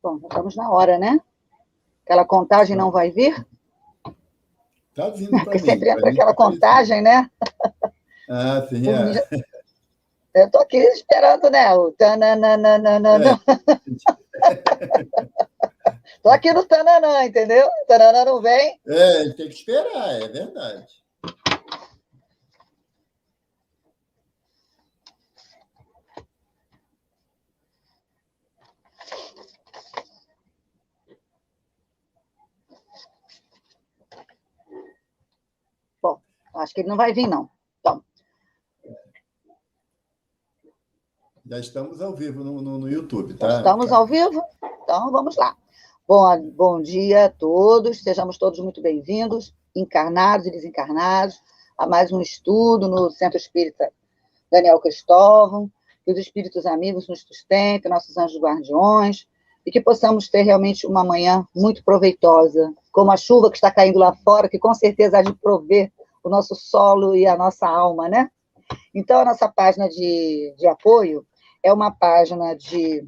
Bom, já estamos na hora, né? Aquela contagem não vai vir? Está vindo para Porque mim. sempre entra Para mim aquela tá contagem, né? Ah, sim, Por mim, é. eu estou aqui esperando, né? O tananana. Estou aqui no tananã, entendeu? O tananã não vem. Tem que esperar, é verdade. Bom, acho que ele não vai vir, não. Então, Já estamos ao vivo no YouTube, já tá? estamos ao vivo? Então, vamos lá. Bom dia a todos, sejamos todos muito bem-vindos, encarnados e desencarnados, a mais um estudo no Centro Espírita Daniel Cristóvão, que os espíritos amigos nos sustentem, nossos anjos guardiões, e que possamos ter realmente uma manhã muito proveitosa, como a chuva que está caindo lá fora, que com certeza há de prover o nosso solo e a nossa alma, né? Então, a nossa página de apoio é uma página de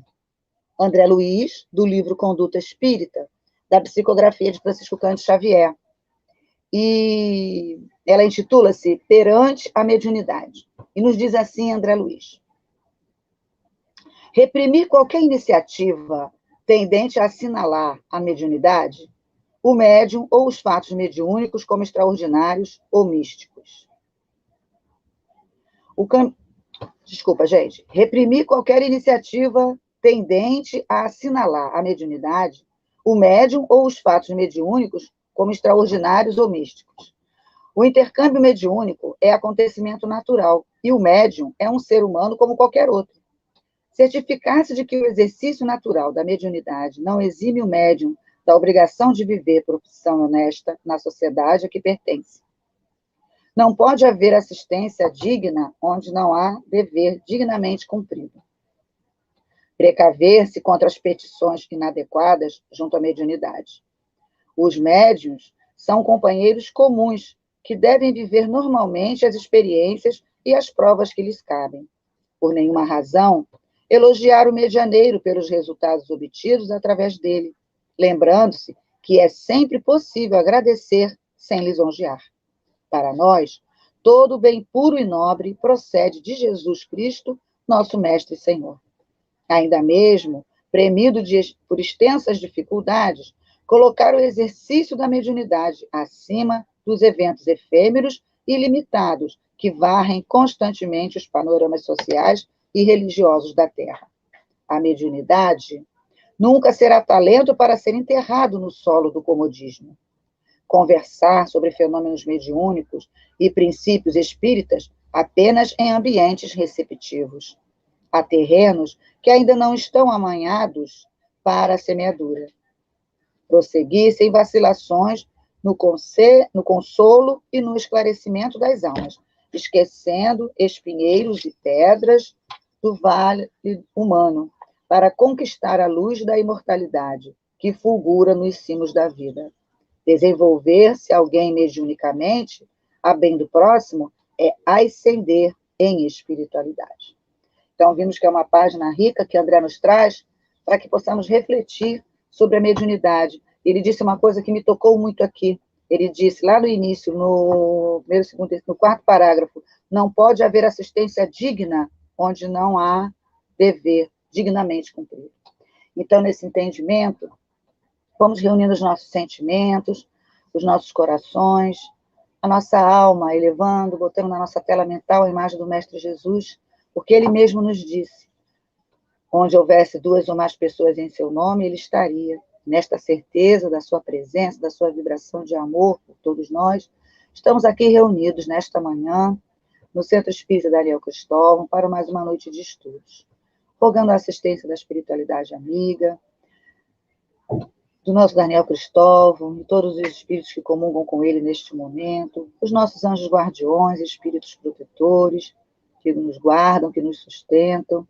André Luiz, do livro Conduta Espírita, da psicografia de Francisco Cândido Xavier. E ela intitula-se Perante a Mediunidade. E nos diz assim André Luiz: reprimir qualquer iniciativa tendente a assinalar a mediunidade, o médium ou os fatos mediúnicos como extraordinários ou místicos. Desculpa, gente. Reprimir qualquer iniciativa tendente a assinalar a mediunidade, o médium ou os fatos mediúnicos como extraordinários ou místicos. O intercâmbio mediúnico é acontecimento natural e o médium é um ser humano como qualquer outro. Certificar-se de que o exercício natural da mediunidade não exime o médium da obrigação de viver profissão honesta na sociedade a que pertence. Não pode haver assistência digna onde não há dever dignamente cumprido. Precaver-se contra as petições inadequadas junto à mediunidade. Os médiuns são companheiros comuns que devem viver normalmente as experiências e as provas que lhes cabem. Por nenhuma razão, elogiar o medianeiro pelos resultados obtidos através dele, lembrando-se que é sempre possível agradecer sem lisonjear. Para nós, todo bem puro e nobre procede de Jesus Cristo, nosso Mestre e Senhor. Ainda mesmo, premido por extensas dificuldades, colocar o exercício da mediunidade acima dos eventos efêmeros e limitados que varrem constantemente os panoramas sociais e religiosos da Terra. A mediunidade nunca será talento para ser enterrado no solo do comodismo. Conversar sobre fenômenos mediúnicos e princípios espíritas apenas em ambientes receptivos. Há terrenos que ainda não estão amanhados para a semeadura. Prosseguir sem vacilações no consolo e no esclarecimento das almas, esquecendo espinheiros e pedras do vale humano, para conquistar a luz da imortalidade, que fulgura nos cimos da vida. Desenvolver-se alguém mediunicamente, a bem do próximo, é ascender em espiritualidade. Então, vimos que é uma página rica que André nos traz para que possamos refletir sobre a mediunidade. Ele disse uma coisa que me tocou muito aqui. Ele disse lá no início, no primeiro, segundo, no quarto parágrafo, não pode haver assistência digna onde não há dever dignamente cumprido. Então, nesse entendimento, vamos reunindo os nossos sentimentos, os nossos corações, a nossa alma, elevando, botando na nossa tela mental a imagem do Mestre Jesus, porque ele mesmo nos disse: onde houvesse 2 ou mais pessoas em seu nome, ele estaria. Nesta certeza da sua presença, da sua vibração de amor por todos nós, estamos aqui reunidos nesta manhã, no Centro Espírita Daniel Cristóvão, para mais uma noite de estudos. Rogando a assistência da espiritualidade amiga, do nosso Daniel Cristóvão, e todos os espíritos que comungam com ele neste momento, os nossos anjos guardiões, espíritos protetores, que nos guardam, que nos sustentam,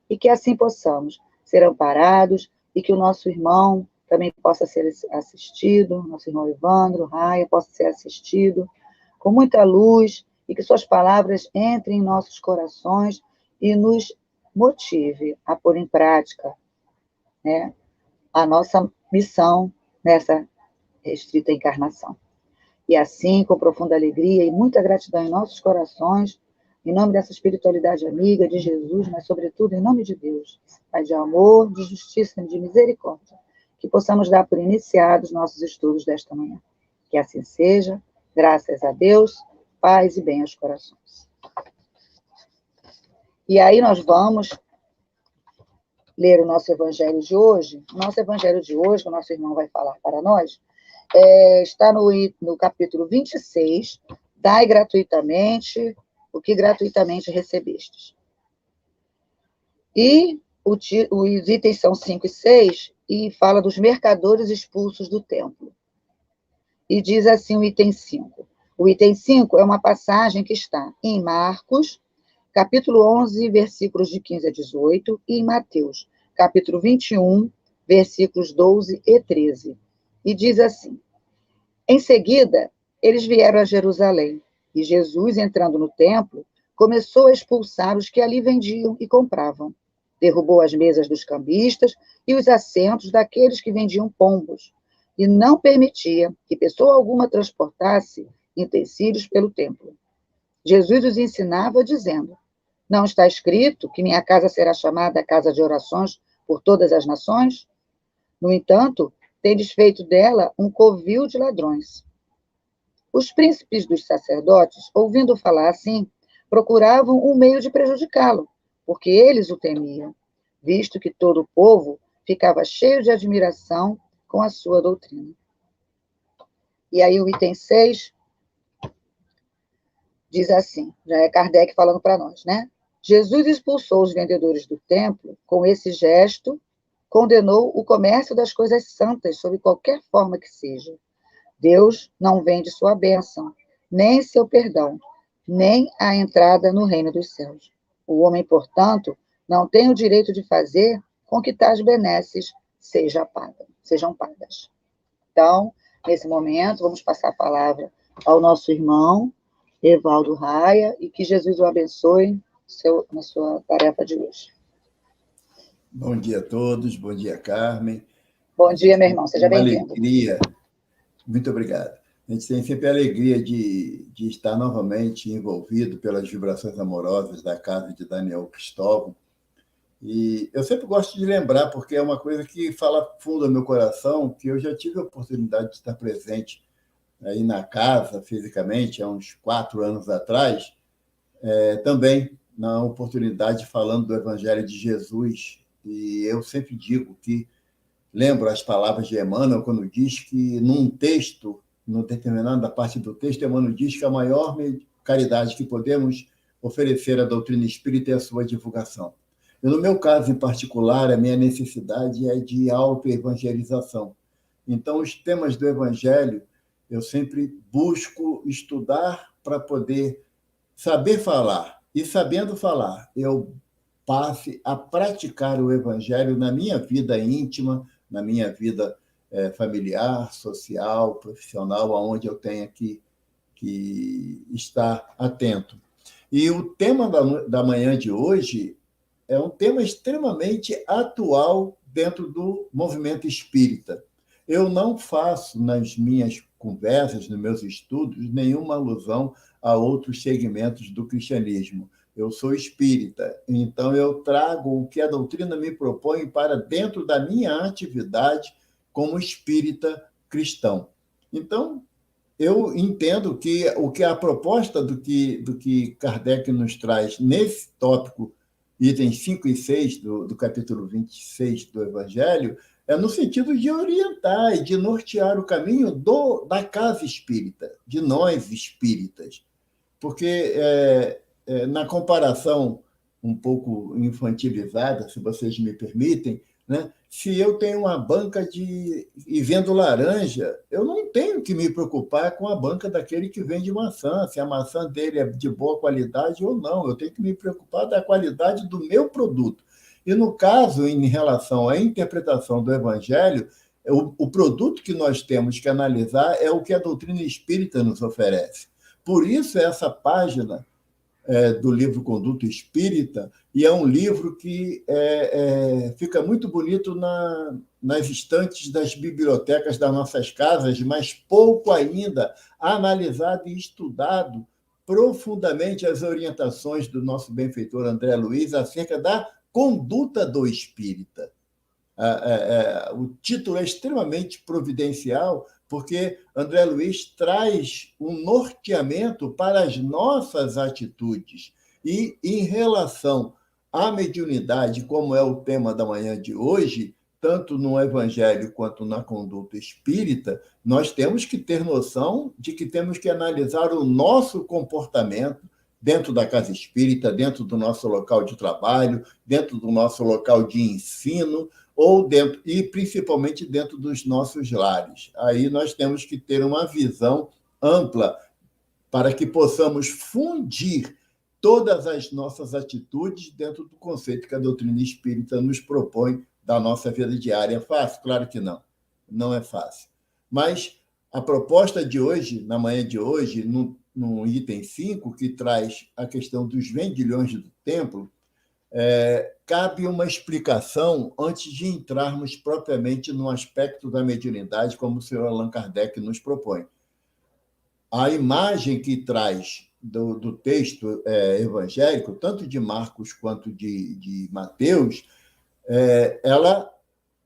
e que assim possamos ser amparados, e que o nosso irmão também possa ser assistido, nosso irmão Evandro, Raia, possa ser assistido com muita luz, e que suas palavras entrem em nossos corações e nos motive a pôr em prática, né, a nossa missão nessa restrita encarnação. E assim, com profunda alegria e muita gratidão em nossos corações, em nome dessa espiritualidade amiga de Jesus, mas sobretudo em nome de Deus, Pai de amor, de justiça e de misericórdia, que possamos dar por iniciados nossos estudos desta manhã. Que assim seja, graças a Deus, paz e bem aos corações. E aí nós vamos ler o nosso evangelho de hoje. O nosso evangelho de hoje, que o nosso irmão vai falar para nós, está no capítulo 26, dai gratuitamente o que gratuitamente recebestes. E os itens são 5 e 6, e fala dos mercadores expulsos do templo. E diz assim o item 5. O item 5 é uma passagem que está em Marcos, capítulo 11, versículos de 15 a 18, e em Mateus, capítulo 21, versículos 12 e 13. E diz assim: em seguida, eles vieram a Jerusalém, e Jesus, entrando no templo, começou a expulsar os que ali vendiam e compravam. Derrubou as mesas dos cambistas e os assentos daqueles que vendiam pombos, e não permitia que pessoa alguma transportasse utensílios pelo templo. Jesus os ensinava, dizendo: não está escrito que minha casa será chamada casa de orações por todas as nações? No entanto, tendes feito dela um covil de ladrões. Os príncipes dos sacerdotes, ouvindo falar assim, procuravam um meio de prejudicá-lo, porque eles o temiam, visto que todo o povo ficava cheio de admiração com a sua doutrina. E aí o item 6 diz assim, já é Kardec falando para nós, né? Jesus expulsou os vendedores do templo. Com esse gesto, condenou o comércio das coisas santas, sob qualquer forma que seja. Deus não vende sua bênção, nem seu perdão, nem a entrada no reino dos céus. O homem, portanto, não tem o direito de fazer com que tais benesses sejam pagas. Então, nesse momento, vamos passar a palavra ao nosso irmão, Evaldo Raia, e que Jesus o abençoe na sua tarefa de hoje. Bom dia a todos, bom dia, Carmen. Bom dia, meu irmão, seja bem-vindo. Alegria, muito obrigado. A gente tem sempre a alegria de estar novamente envolvido pelas vibrações amorosas da casa de Daniel Cristóvão. E eu sempre gosto de lembrar, porque é uma coisa que fala fundo ao meu coração, que eu já tive a oportunidade de estar presente aí na casa, fisicamente, há uns 4 anos atrás, também na oportunidade falando do Evangelho de Jesus. E eu sempre digo que, lembro as palavras de Emmanuel, quando diz que num texto, numa determinada parte do texto, Emmanuel diz que a maior caridade que podemos oferecer à doutrina espírita é a sua divulgação. E no meu caso em particular, a minha necessidade é de auto-evangelização. Então, os temas do Evangelho, eu sempre busco estudar para poder saber falar. E, sabendo falar, eu passe a praticar o Evangelho na minha vida íntima, na minha vida familiar, social, profissional, aonde eu tenha que estar atento. E o tema da manhã de hoje é um tema extremamente atual dentro do movimento espírita. Eu não faço, nas minhas conversas, nos meus estudos, nenhuma alusão a outros segmentos do cristianismo. Eu sou espírita, então eu trago o que a doutrina me propõe para dentro da minha atividade como espírita cristão. Então, eu entendo que a proposta do que Kardec nos traz nesse tópico, itens 5 e 6 do capítulo 26 do Evangelho, é no sentido de orientar e de nortear o caminho da casa espírita, de nós espíritas. Porque, na comparação um pouco infantilizada, se vocês me permitem, né? Se eu tenho uma banca e vendo laranja, eu não tenho que me preocupar com a banca daquele que vende maçã, se a maçã dele é de boa qualidade ou não. Eu tenho que me preocupar da qualidade do meu produto. E, no caso, em relação à interpretação do Evangelho, o produto que nós temos que analisar é o que a doutrina espírita nos oferece. Por isso, essa página do livro Conduta Espírita, e é um livro que fica muito bonito nas estantes das bibliotecas das nossas casas, mas pouco ainda analisado e estudado profundamente as orientações do nosso benfeitor André Luiz acerca da conduta do espírita. O título é extremamente providencial, porque André Luiz traz um norteamento para as nossas atitudes. E, em relação à mediunidade, como é o tema da manhã de hoje, tanto no Evangelho quanto na conduta espírita, nós temos que ter noção de que temos que analisar o nosso comportamento dentro da casa espírita, dentro do nosso local de trabalho, dentro do nosso local de ensino, ou dentro, e principalmente dentro dos nossos lares. Aí nós temos que ter uma visão ampla para que possamos fundir todas as nossas atitudes dentro do conceito que a doutrina espírita nos propõe da nossa vida diária. É fácil? Claro que não. Não é fácil. Mas a proposta de hoje, na manhã de hoje, no item 5, que traz a questão dos vendilhões do templo, cabe uma explicação antes de entrarmos propriamente no aspecto da mediunidade, como o senhor Allan Kardec nos propõe. A imagem que traz do texto evangélico, tanto de Marcos quanto de Mateus, ela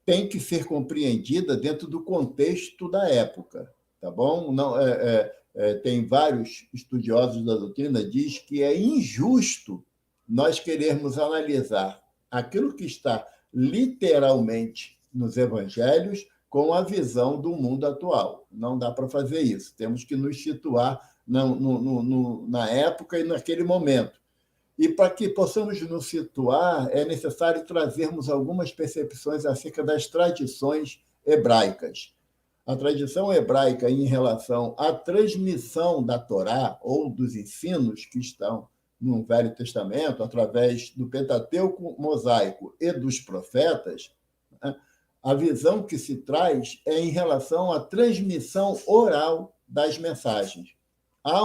tem que ser compreendida dentro do contexto da época, tá bom? Não, tem vários estudiosos da doutrina que diz que é injusto nós querermos analisar aquilo que está literalmente nos evangelhos com a visão do mundo atual. Não dá para fazer isso. Temos que nos situar na época e naquele momento. E para que possamos nos situar, é necessário trazermos algumas percepções acerca das tradições hebraicas. A tradição hebraica em relação à transmissão da Torá ou dos ensinos que estão no Velho Testamento, através do Pentateuco mosaico e dos profetas, a visão que se traz é em relação à transmissão oral das mensagens. Há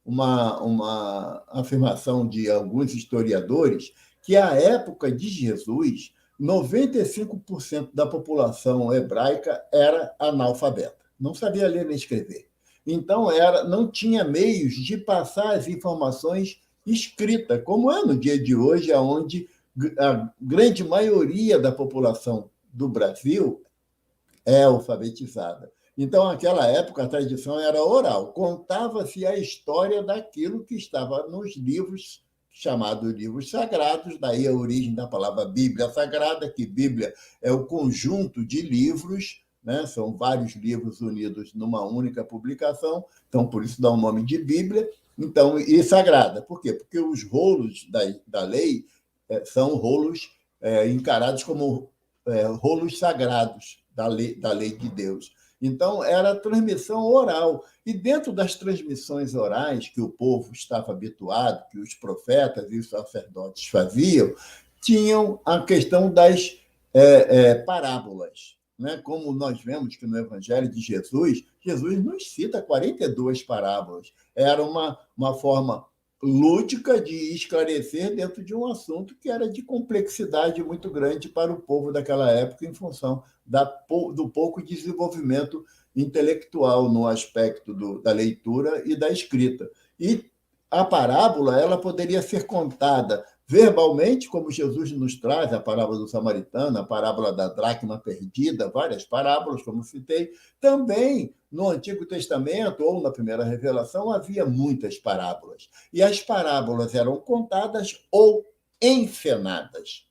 uma afirmação de alguns historiadores que, à época de Jesus, 95% da população hebraica era analfabeta, não sabia ler nem escrever. Então, não tinha meios de passar as informações escritas, como é no dia de hoje, onde a grande maioria da população do Brasil é alfabetizada. Então, naquela época, a tradição era oral. Contava-se a história daquilo que estava nos livros, chamados livros sagrados, daí a origem da palavra Bíblia Sagrada, que Bíblia é o conjunto de livros, né? São vários livros unidos numa única publicação, então, por isso dá o nome de Bíblia. Então, e sagrada. Por quê? Porque os rolos da lei são rolos encarados como rolos sagrados da lei de Deus. Então, era a transmissão oral. E dentro das transmissões orais que o povo estava habituado, que os profetas e os sacerdotes faziam, tinham a questão das parábolas. Né? Como nós vemos que no Evangelho de Jesus nos cita 42 parábolas. Era uma forma lúdica de esclarecer dentro de um assunto que era de complexidade muito grande para o povo daquela época, em função do pouco desenvolvimento intelectual no aspecto da leitura e da escrita. E a parábola ela poderia ser contada verbalmente, como Jesus nos traz, a parábola do samaritano, a parábola da dracma perdida, várias parábolas, como citei. Também, no Antigo Testamento, ou na primeira revelação, havia muitas parábolas. E as parábolas eram contadas ou encenadas.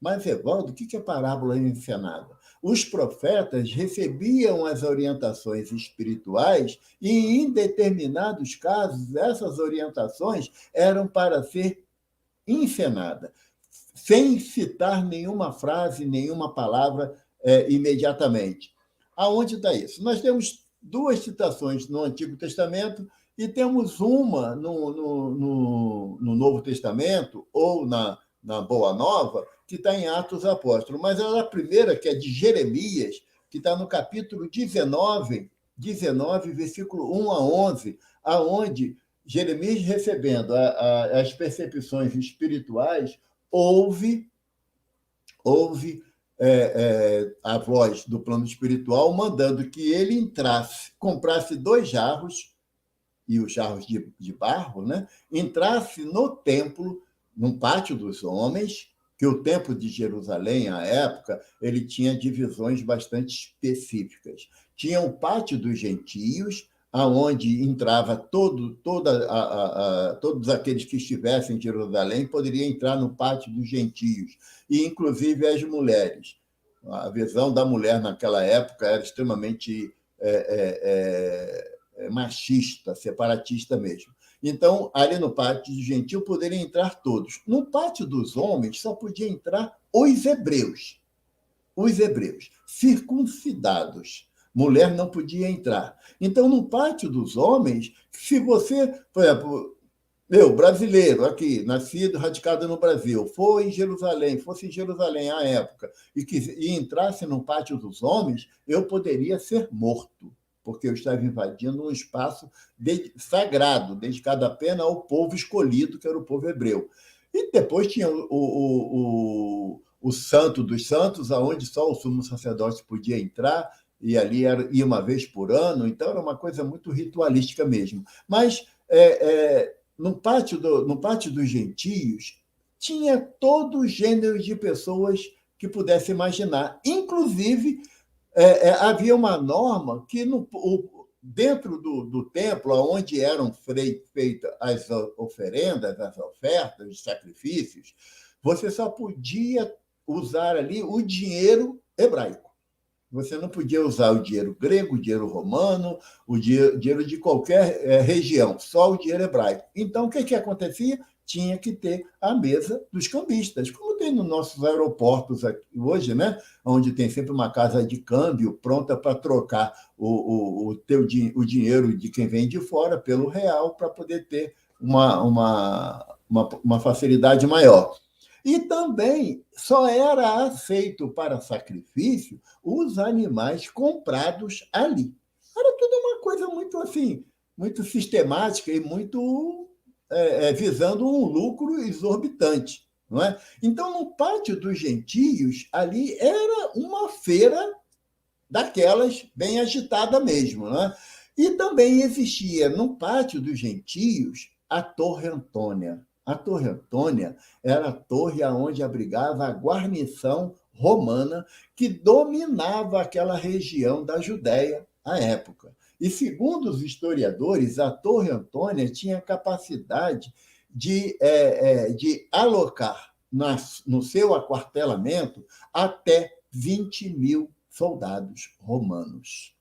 Mas, Evaldo, o que é parábola encenada? Os profetas recebiam as orientações espirituais e, em determinados casos, essas orientações eram para ser encenada, sem citar nenhuma frase, nenhuma palavra imediatamente. Aonde está isso? Nós temos 2 citações no Antigo Testamento e temos uma no Novo Testamento, ou na Boa Nova, que está em Atos Apóstolos. Mas a primeira, que é de Jeremias, que está no capítulo 19, versículo 1 a 11, aonde Jeremias recebendo as percepções espirituais, houve a voz do plano espiritual mandando que ele entrasse, comprasse 2 jarros, e os jarros de barro, né? Entrasse no templo, no pátio dos homens, que o templo de Jerusalém, à época, ele tinha divisões bastante específicas. Tinha o pátio dos gentios, aonde entrava todos aqueles que estivessem em Jerusalém poderiam entrar no pátio dos gentios, e inclusive as mulheres. A visão da mulher naquela época era extremamente machista, separatista mesmo. Então, ali no pátio do gentio poderiam entrar todos. No pátio dos homens só podia entrar os hebreus, circuncidados. Mulher não podia entrar. Então, no pátio dos homens, se você, por exemplo, eu, brasileiro, aqui, nascido, radicado no Brasil, fosse em Jerusalém à época, e entrasse no pátio dos homens, eu poderia ser morto, porque eu estava invadindo um espaço sagrado, dedicado apenas ao povo escolhido, que era o povo hebreu. E depois tinha o Santo dos Santos, aonde só o sumo sacerdote podia entrar, e ali ia uma vez por ano, então era uma coisa muito ritualística mesmo. Mas no pátio dos gentios tinha todo gênero de pessoas que pudesse imaginar. Inclusive, havia uma norma que dentro do templo, onde eram feitas as oferendas, as ofertas, os sacrifícios, você só podia usar ali o dinheiro hebraico. Você não podia usar o dinheiro grego, o dinheiro romano, o dinheiro de qualquer região, só o dinheiro hebraico. Então, o que acontecia? Tinha que ter a mesa dos cambistas, como tem nos nossos aeroportos aqui hoje, né? Onde tem sempre uma casa de câmbio pronta para trocar o dinheiro de quem vem de fora pelo real, para poder ter uma facilidade maior. E também só era aceito para sacrifício os animais comprados ali. Era tudo uma coisa muito assim, muito sistemática e muito visando um lucro exorbitante, não é? Então, no pátio dos gentios, ali era uma feira daquelas bem agitada mesmo, não é? E também existia no pátio dos gentios a Torre Antônia. A Torre Antônia era a torre onde abrigava a guarnição romana que dominava aquela região da Judéia à época. E, segundo os historiadores, a Torre Antônia tinha capacidade de alocar no seu aquartelamento até 20 mil soldados romanos.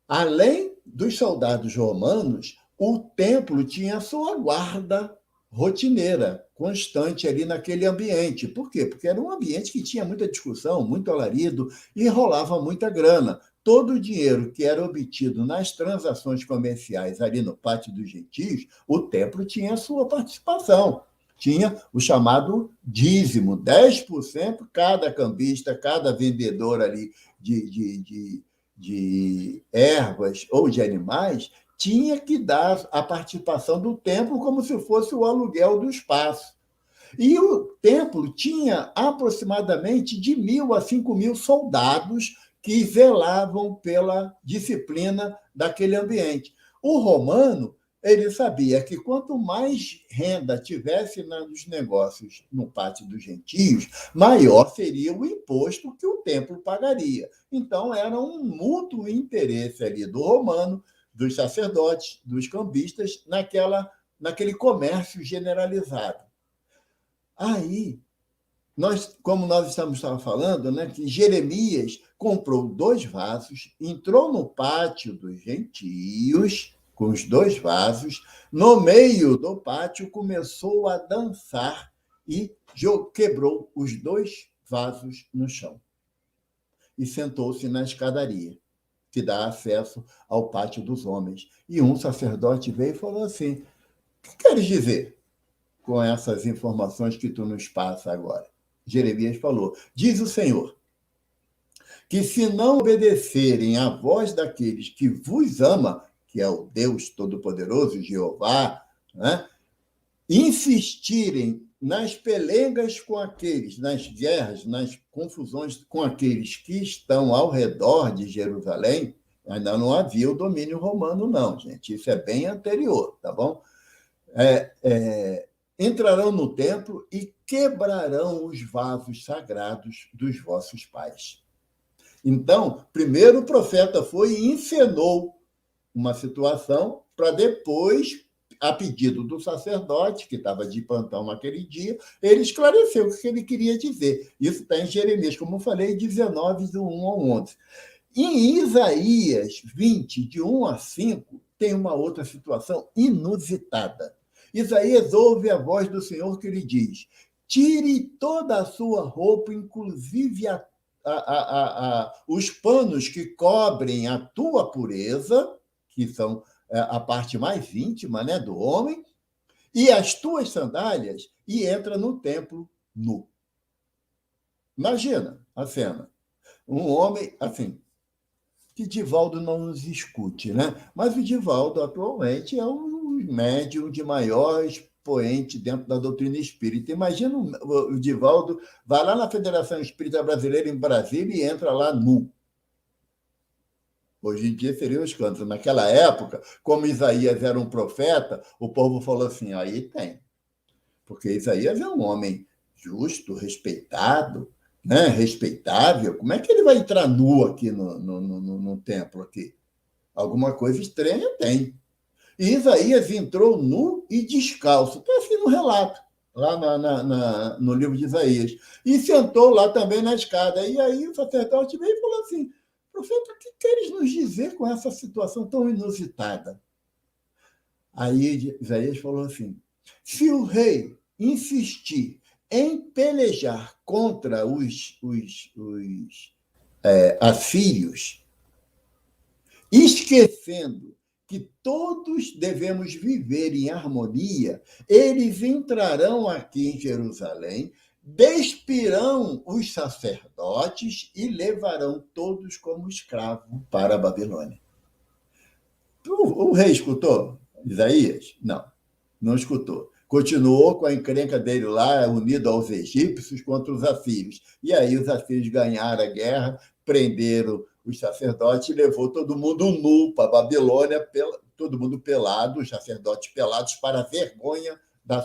Além dos soldados romanos, o templo tinha a sua guarda rotineira, constante ali naquele ambiente. Por quê? Porque era um ambiente que tinha muita discussão, muito alarido e rolava muita grana. Todo o dinheiro que era obtido nas transações comerciais ali no pátio dos gentios, o templo tinha a sua participação. Tinha o chamado dízimo, 10% cada cambista, cada vendedor ali de ervas ou de animais, tinha que dar a participação do templo como se fosse o aluguel do espaço. E o templo tinha aproximadamente de 1.000 a 5.000 soldados que zelavam pela disciplina daquele ambiente. O romano, ele sabia que quanto mais renda tivesse nos negócios no pátio dos gentios, maior seria o imposto que o templo pagaria. Então, era um mútuo interesse ali do romano, dos sacerdotes, dos cambistas, naquele comércio generalizado. Aí, como nós estamos falando, né, que Jeremias comprou 2 vasos, entrou no pátio dos gentios com os 2 vasos, no meio do pátio começou a dançar e quebrou os 2 vasos no chão. E sentou-se na escadaria, que dá acesso ao pátio dos homens. E um sacerdote veio e falou assim: o que queres dizer com essas informações que tu nos passa agora? Jeremias falou: diz o Senhor, que se não obedecerem à voz daqueles que vos ama, que é o Deus Todo-Poderoso, Jeová, né? Insistirem nas pelengas com aqueles, nas guerras, nas confusões com aqueles que estão ao redor de Jerusalém, ainda não havia o domínio romano, não, gente. Isso é bem anterior, tá bom? Entrarão no templo e quebrarão os vasos sagrados dos vossos pais. Então, primeiro o profeta foi e encenou uma situação para depois, a pedido do sacerdote, que estava de plantão naquele dia, ele esclareceu o que ele queria dizer. Isso está em Jeremias, como eu falei, 19, do 1 ao 11. Em Isaías 20, de 1 a 5, tem uma outra situação inusitada. Isaías ouve a voz do Senhor que lhe diz: tire toda a sua roupa, inclusive os panos que cobrem a tua pureza, que são a parte mais íntima, né, do homem, e as tuas sandálias, e entra no templo nu. Imagina a cena. Um homem, assim, que Divaldo não nos escute, né? Mas o Divaldo, atualmente, é um médium de maior expoente dentro da doutrina espírita. Imagina o Divaldo vai lá na Federação Espírita Brasileira, em Brasília, e entra lá nu. Hoje em dia seria um escândalo. Naquela época, como Isaías era um profeta, o povo falou assim, aí tem. Porque Isaías é um homem justo, respeitado, né? Respeitável. Como é que ele vai entrar nu aqui no templo? Aqui? Alguma coisa estranha tem. E Isaías entrou nu e descalço. Está assim no relato, lá no livro de Isaías. E sentou lá também na escada. E aí o sacerdote veio e falou assim, profeta, o que queres nos dizer com essa situação tão inusitada? Aí Isaías falou assim, se o rei insistir em pelejar contra os assírios, esquecendo que todos devemos viver em harmonia, eles entrarão aqui em Jerusalém, despirão os sacerdotes e levarão todos como escravos para a Babilônia. O rei escutou Isaías? Não escutou. Continuou com a encrenca dele lá, unido aos egípcios contra os assírios. E aí os assírios ganharam a guerra, prenderam os sacerdotes e levou todo mundo nu para a Babilônia, todo mundo pelado, os sacerdotes pelados, para a vergonha da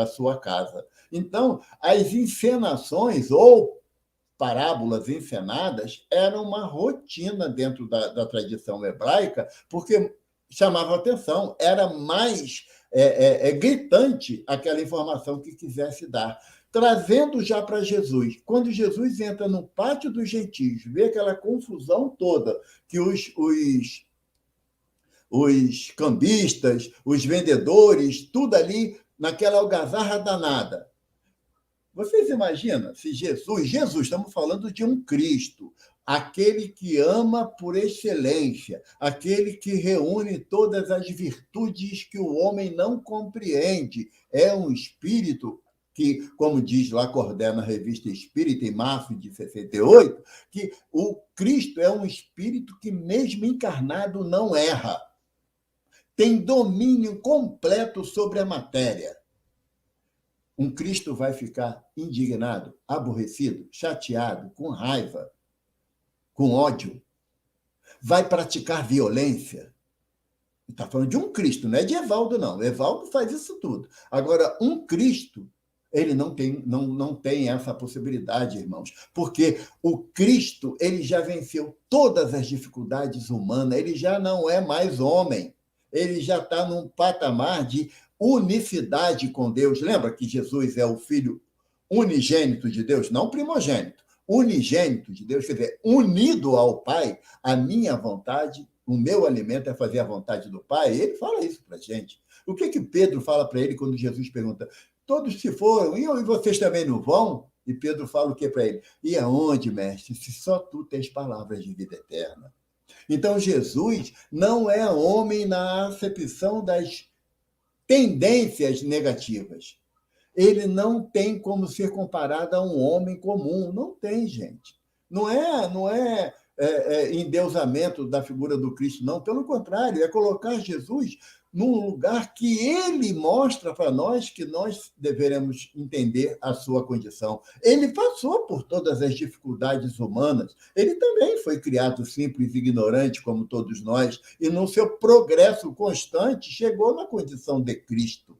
sua casa. Então, as encenações ou parábolas encenadas eram uma rotina dentro da tradição hebraica, porque chamava atenção, era mais gritante aquela informação que quisesse dar. Trazendo já para Jesus, quando Jesus entra no pátio dos gentios, vê aquela confusão toda, que os cambistas, os vendedores, tudo ali naquela algazarra danada. Vocês imaginam se Jesus, estamos falando de um Cristo, aquele que ama por excelência, aquele que reúne todas as virtudes que o homem não compreende, é um espírito que, como diz lá Cordé na Revista Espírita, em março de 68, que o Cristo é um espírito que, mesmo encarnado, não erra. Tem domínio completo sobre a matéria. Um Cristo vai ficar indignado, aborrecido, chateado, com raiva, com ódio? Vai praticar violência? Está falando de um Cristo, não é de Evaldo, não. Evaldo faz isso tudo. Agora, um Cristo, ele não tem essa possibilidade, irmãos, porque o Cristo ele já venceu todas as dificuldades humanas, ele já não é mais homem, ele já está num patamar de unicidade com Deus. Lembra que Jesus é o Filho unigênito de Deus, não primogênito, unigênito de Deus, quer dizer, unido ao Pai, a minha vontade, o meu alimento é fazer a vontade do Pai. Ele fala isso para a gente. O que Pedro fala para ele quando Jesus pergunta, todos se foram, e vocês também não vão? E Pedro fala o que para ele? E aonde, mestre, se só tu tens palavras de vida eterna? Então, Jesus não é homem na acepção das tendências negativas. Ele não tem como ser comparado a um homem comum. Não tem, gente. Não é endeusamento da figura do Cristo, não. Pelo contrário, é colocar Jesus num lugar que ele mostra para nós que nós deveremos entender a sua condição. Ele passou por todas as dificuldades humanas. Ele também foi criado simples e ignorante, como todos nós, e no seu progresso constante chegou na condição de Cristo.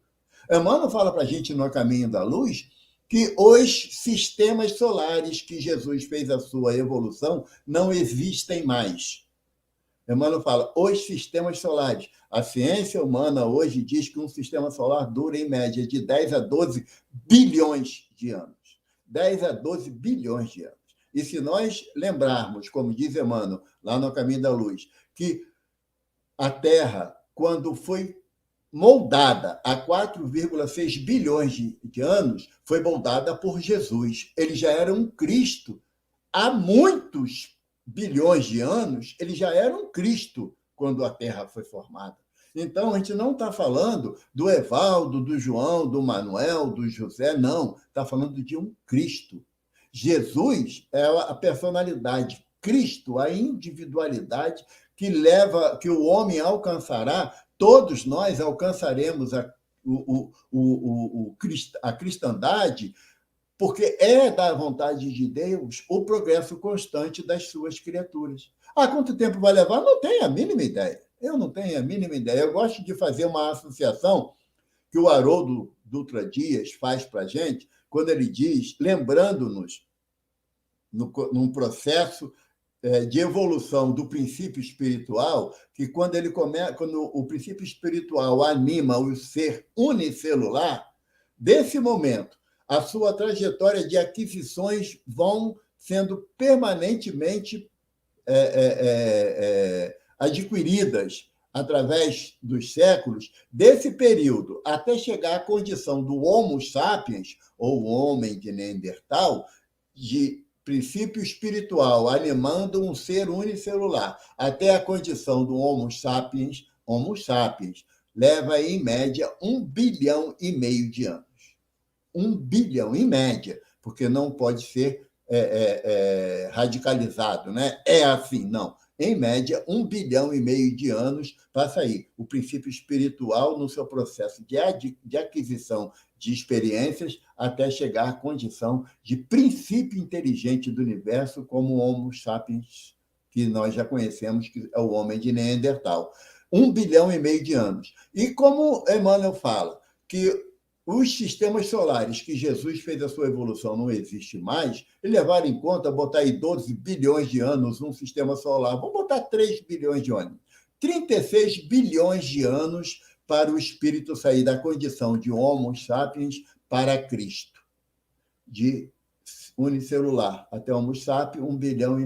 Emmanuel fala para a gente no Caminho da Luz que os sistemas solares que Jesus fez a sua evolução não existem mais. Emmanuel fala, os sistemas solares. A ciência humana hoje diz que um sistema solar dura, em média, de 10 a 12 bilhões de anos. 10 a 12 bilhões de anos. E se nós lembrarmos, como diz Emmanuel, lá no Caminho da Luz, que a Terra, quando foi moldada há 4,6 bilhões de anos, foi moldada por Jesus. Ele já era um Cristo. Há muitos bilhões de anos, ele já era um Cristo quando a Terra foi formada. Então, a gente não está falando do Evaldo, do João, do Manuel, do José, não. Está falando de um Cristo. Jesus é a personalidade, Cristo, a individualidade que leva, que o homem alcançará, todos nós alcançaremos a cristandade, porque é da vontade de Deus o progresso constante das suas criaturas. Quanto tempo vai levar? Não tenho a mínima ideia. Eu não tenho a mínima ideia. Eu gosto de fazer uma associação que o Haroldo Dutra Dias faz para a gente, quando ele diz, lembrando-nos, num processo de evolução do princípio espiritual, que quando o princípio espiritual anima o ser unicelular, desse momento, a sua trajetória de aquisições vão sendo permanentemente adquiridas através dos séculos, desse período até chegar à condição do Homo sapiens, ou homem de Neandertal, de princípio espiritual, animando um ser unicelular, até a condição do Homo sapiens, leva, em média, 1,5 bilhão de anos. 1 bilhão, em média, porque não pode ser radicalizado, né? É assim, não. Em média, 1,5 bilhão de anos para sair o princípio espiritual no seu processo de aquisição de experiências até chegar à condição de princípio inteligente do universo, como o Homo sapiens, que nós já conhecemos, que é o homem de Neandertal. 1,5 bilhão de anos. E como Emmanuel fala, que os sistemas solares que Jesus fez a sua evolução não existe mais, e levar em conta, botar aí 12 bilhões de anos um sistema solar, vamos botar 3 bilhões de anos. 36 bilhões de anos para o espírito sair da condição de Homo sapiens para Cristo. De unicelular até Homo sapiens, 1,5 bilhão.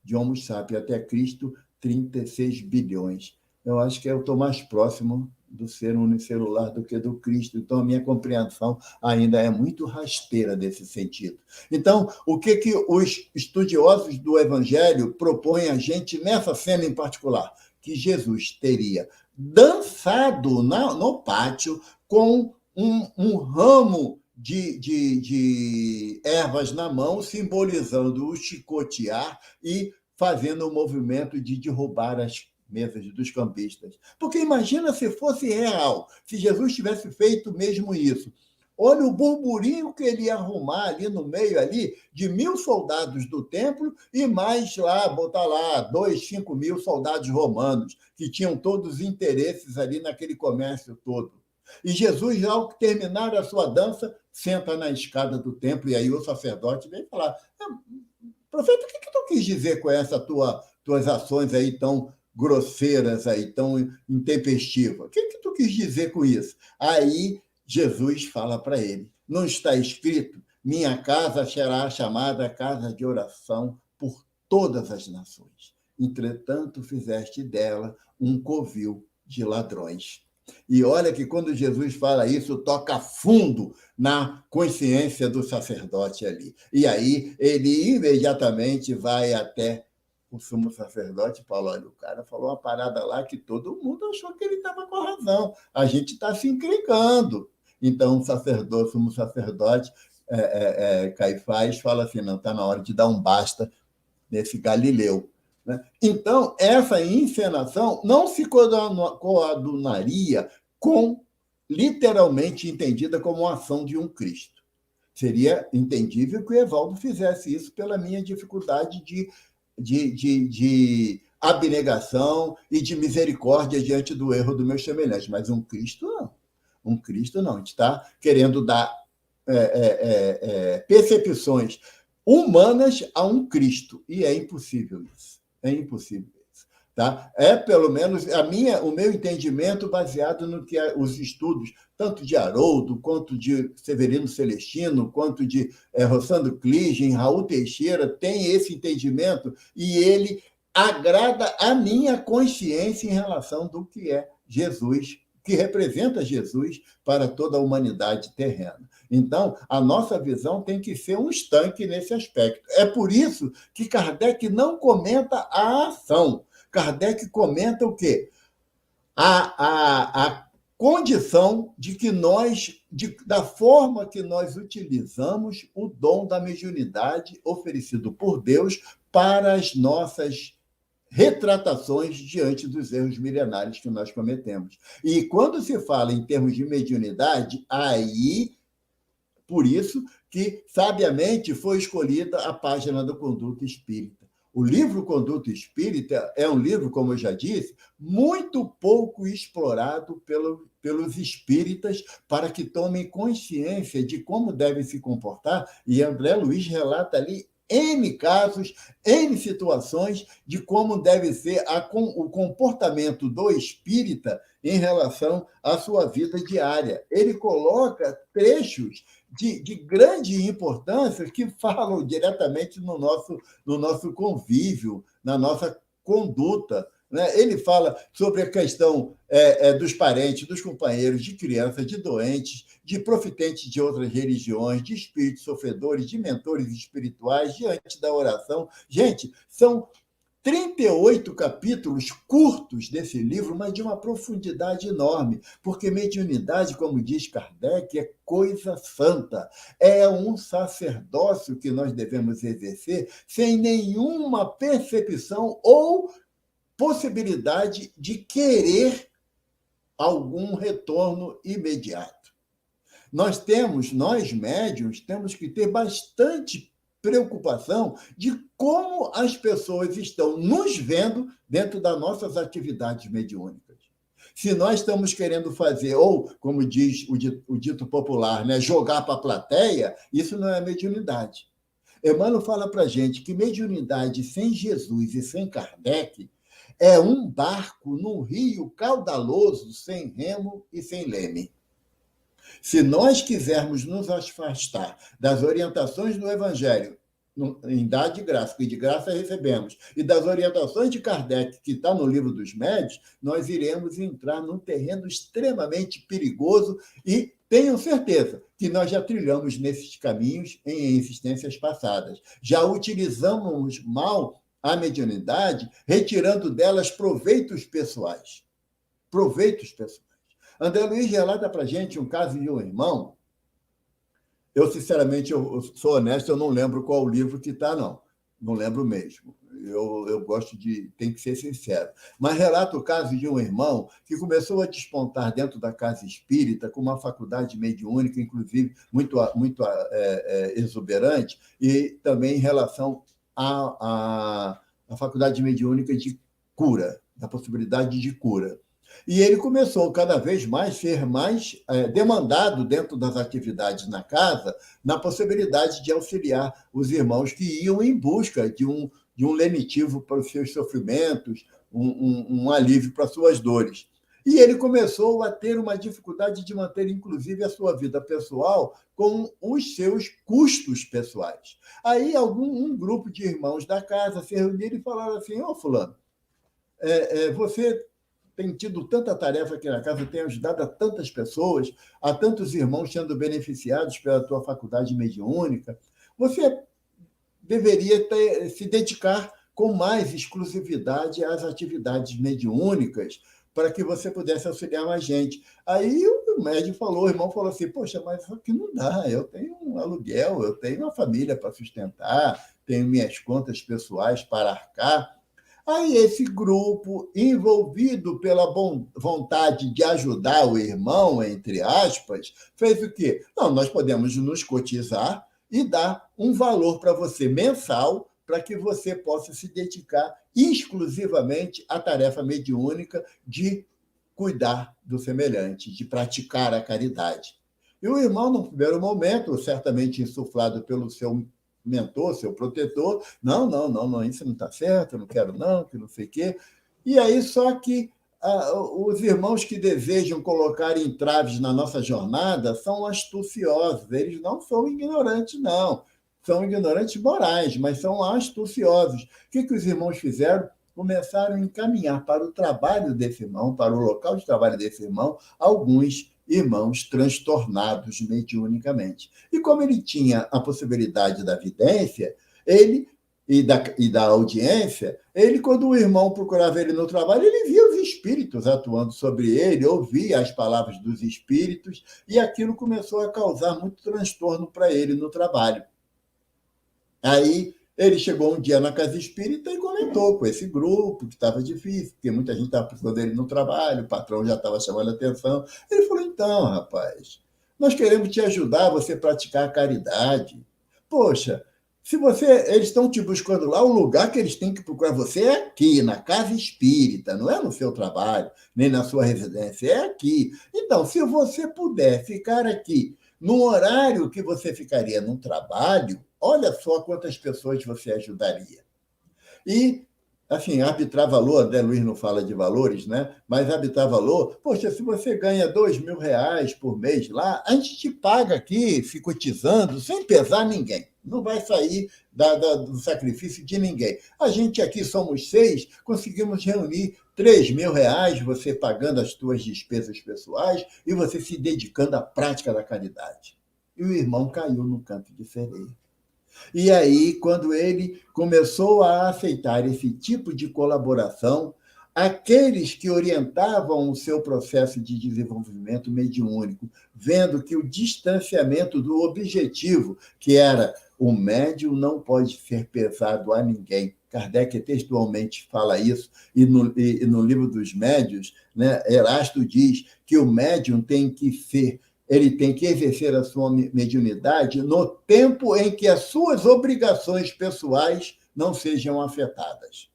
De Homo sapiens até Cristo, 36 bilhões. Eu acho que eu estou mais próximo do ser unicelular do que do Cristo. Então, a minha compreensão ainda é muito rasteira nesse sentido. Então, o que os estudiosos do Evangelho propõem a gente nessa cena em particular? Que Jesus teria dançado no pátio com um ramo de ervas na mão, simbolizando o chicotear e fazendo o movimento de derrubar as mesas dos campistas. Porque imagina se fosse real, se Jesus tivesse feito mesmo isso. Olha o burburinho que ele ia arrumar ali no meio ali de 1.000 soldados do templo e mais lá, botar lá 2.000, 5.000 soldados romanos, que tinham todos os interesses ali naquele comércio todo. E Jesus, ao terminar a sua dança, senta na escada do templo, e aí o sacerdote vem falar, profeta, o que tu quis dizer com essas tuas ações aí tão grosseiras, aí, tão intempestivas? O que tu quis dizer com isso? Aí Jesus fala para ele, não está escrito, minha casa será chamada casa de oração por todas as nações. Entretanto, fizeste dela um covil de ladrões. E olha que quando Jesus fala isso, toca fundo na consciência do sacerdote ali. E aí ele imediatamente vai até o sumo sacerdote, Paulo, olha, o cara falou uma parada lá que todo mundo achou que ele estava com razão. A gente está se encrencando. Então, o sumo sacerdote, Caifás, fala assim, não, está na hora de dar um basta nesse Galileu, né? Então, essa encenação não se coadunaria com, literalmente entendida como uma ação de um Cristo. Seria entendível que o Evaldo fizesse isso pela minha dificuldade de abnegação e de misericórdia diante do erro do meu semelhante. Mas um Cristo, não. Um Cristo, não. A gente está querendo dar percepções humanas a um Cristo. E é impossível isso. É impossível isso. Tá? É, pelo menos, o meu entendimento baseado no que os estudos, tanto de Haroldo, quanto de Severino Celestino, quanto de Rossandro Cligem, Raul Teixeira, tem esse entendimento e ele agrada a minha consciência em relação do que é Jesus, que representa Jesus para toda a humanidade terrena. Então, a nossa visão tem que ser um estanque nesse aspecto. É por isso que Kardec não comenta a ação. Kardec comenta o quê? A condição de que da forma que nós utilizamos o dom da mediunidade oferecido por Deus para as nossas retratações diante dos erros milenares que nós cometemos. E quando se fala em termos de mediunidade, aí, por isso que, sabiamente, foi escolhida a página do Conduta Espírita. O livro Conduta Espírita é um livro, como eu já disse, muito pouco explorado pelos espíritas para que tomem consciência de como devem se comportar, e André Luiz relata ali N casos, N situações de como deve ser o comportamento do espírita em relação à sua vida diária. Ele coloca trechos de grande importância que falam diretamente no nosso convívio, na nossa conduta. Né? Ele fala sobre a questão dos parentes, dos companheiros, de crianças, de doentes, de profitentes de outras religiões, de espíritos sofredores, de mentores espirituais, diante da oração. Gente, são 38 capítulos curtos desse livro, mas de uma profundidade enorme, porque mediunidade, como diz Kardec, é coisa santa, é um sacerdócio que nós devemos exercer sem nenhuma percepção ou possibilidade de querer algum retorno imediato. Nós médiuns, temos que ter bastante preocupação de como as pessoas estão nos vendo dentro das nossas atividades mediúnicas. Se nós estamos querendo fazer, ou, como diz o dito popular, né, jogar para a plateia, isso não é mediunidade. Emmanuel fala para a gente que mediunidade sem Jesus e sem Kardec é um barco num rio caudaloso, sem remo e sem leme. Se nós quisermos nos afastar das orientações do Evangelho, em dar de graça, que de graça recebemos, e das orientações de Kardec, que está no Livro dos Médiuns, nós iremos entrar num terreno extremamente perigoso e tenham certeza que nós já trilhamos nesses caminhos em existências passadas. Já utilizamos mal a mediunidade, retirando delas proveitos pessoais. Proveitos pessoais. André Luiz relata para a gente um caso de um irmão. Eu, sinceramente, eu sou honesto, eu não lembro qual livro que está, não. Não lembro mesmo. Eu gosto tem que ser sincero. Mas relata o caso de um irmão que começou a despontar dentro da casa espírita com uma faculdade mediúnica, inclusive, muito exuberante, e também em relação à faculdade mediúnica de cura, da possibilidade de cura. E ele começou cada vez mais a ser mais demandado dentro das atividades na casa, na possibilidade de auxiliar os irmãos que iam em busca de um lenitivo para os seus sofrimentos, um alívio para as suas dores. E ele começou a ter uma dificuldade de manter, inclusive, a sua vida pessoal com os seus custos pessoais. Aí um grupo de irmãos da casa se reuniram e falaram assim: ô, fulano, você tem tido tanta tarefa aqui na casa, tem ajudado a tantas pessoas, a tantos irmãos sendo beneficiados pela tua faculdade mediúnica, você deveria se dedicar com mais exclusividade às atividades mediúnicas para que você pudesse auxiliar mais gente. Aí o médium o irmão falou assim: poxa, mas isso aqui não dá, eu tenho um aluguel, eu tenho uma família para sustentar, tenho minhas contas pessoais para arcar. Aí esse grupo, envolvido pela vontade de ajudar o irmão, entre aspas, fez o quê? Não, nós podemos nos cotizar e dar um valor para você mensal para que você possa se dedicar exclusivamente à tarefa mediúnica de cuidar do semelhante, de praticar a caridade. E o irmão, no primeiro momento, certamente insuflado pelo seu mentor, seu protetor, não, não, não, não, isso não está certo, eu não quero não, que não sei o quê. E aí, só que os irmãos que desejam colocar entraves na nossa jornada são astuciosos, eles não são ignorantes, não. São ignorantes morais, mas são astuciosos. O que os irmãos fizeram? Começaram a encaminhar para o trabalho desse irmão, para o local de trabalho desse irmão, alguns irmãos transtornados mediunicamente. E como ele tinha a possibilidade da vidência, ele e da audiência, ele, quando o irmão procurava ele no trabalho, ele via os espíritos atuando sobre ele, ouvia as palavras dos espíritos, e aquilo começou a causar muito transtorno para ele no trabalho. Aí ele chegou um dia na casa espírita e comentou com esse grupo que estava difícil, porque muita gente estava precisando dele no trabalho, o patrão já estava chamando a atenção. Ele falou, então, rapaz, nós queremos te ajudar a você praticar a caridade. Poxa, se eles estão te buscando lá, o lugar que eles têm que procurar você é aqui, na casa espírita, não é no seu trabalho, nem na sua residência, é aqui. Então, se você puder ficar aqui no horário que você ficaria no trabalho, olha só quantas pessoas você ajudaria. E, assim, arbitrar valor, André Luiz não fala de valores, né? Mas arbitrar valor, poxa, se você ganha R$ 2.000 por mês lá, a gente te paga aqui, se cotizando, sem pesar ninguém. Não vai sair do sacrifício de ninguém. A gente aqui somos 6, conseguimos reunir R$ 3.000, você pagando as suas despesas pessoais e você se dedicando à prática da caridade. E o irmão caiu no canto de sereia. E aí, quando ele começou a aceitar esse tipo de colaboração, aqueles que orientavam o seu processo de desenvolvimento mediúnico, vendo que o distanciamento do objetivo, que era o médium não pode ser pesado a ninguém. Kardec textualmente fala isso, e no livro dos médiuns, né, Erasto diz que o médium tem que ser, ele tem que exercer a sua mediunidade no tempo em que as suas obrigações pessoais não sejam afetadas.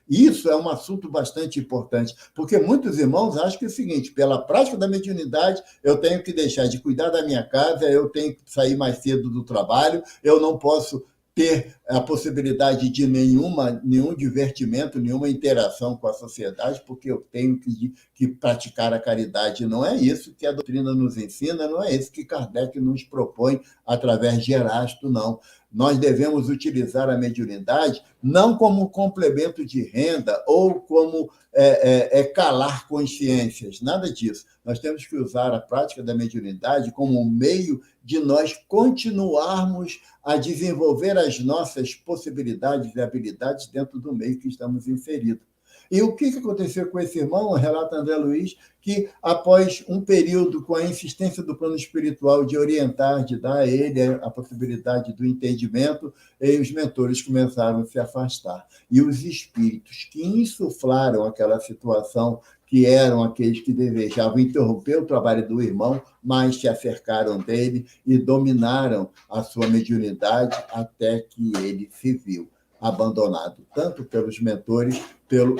Isso é um assunto bastante importante, porque muitos irmãos acham que é o seguinte, pela prática da mediunidade, eu tenho que deixar de cuidar da minha casa, eu tenho que sair mais cedo do trabalho, eu não posso ter a possibilidade de nenhum divertimento, nenhuma interação com a sociedade, porque eu tenho que praticar a caridade. Não é isso que a doutrina nos ensina, não é isso que Kardec nos propõe através de Erasto, não. Nós devemos utilizar a mediunidade não como complemento de renda ou como calar consciências, nada disso. Nós temos que usar a prática da mediunidade como um meio de nós continuarmos a desenvolver as nossas possibilidades e habilidades dentro do meio que estamos inseridos. E o que aconteceu com esse irmão, relata André Luiz, que após um período com a insistência do plano espiritual de orientar, de dar a ele a possibilidade do entendimento, os mentores começaram a se afastar. E os espíritos que insuflaram aquela situação, que eram aqueles que desejavam interromper o trabalho do irmão, mas se acercaram dele e dominaram a sua mediunidade até que ele se viu abandonado, tanto pelos mentores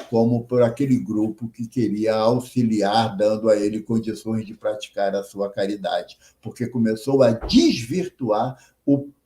como por aquele grupo que queria auxiliar, dando a ele condições de praticar a sua caridade, porque começou a desvirtuar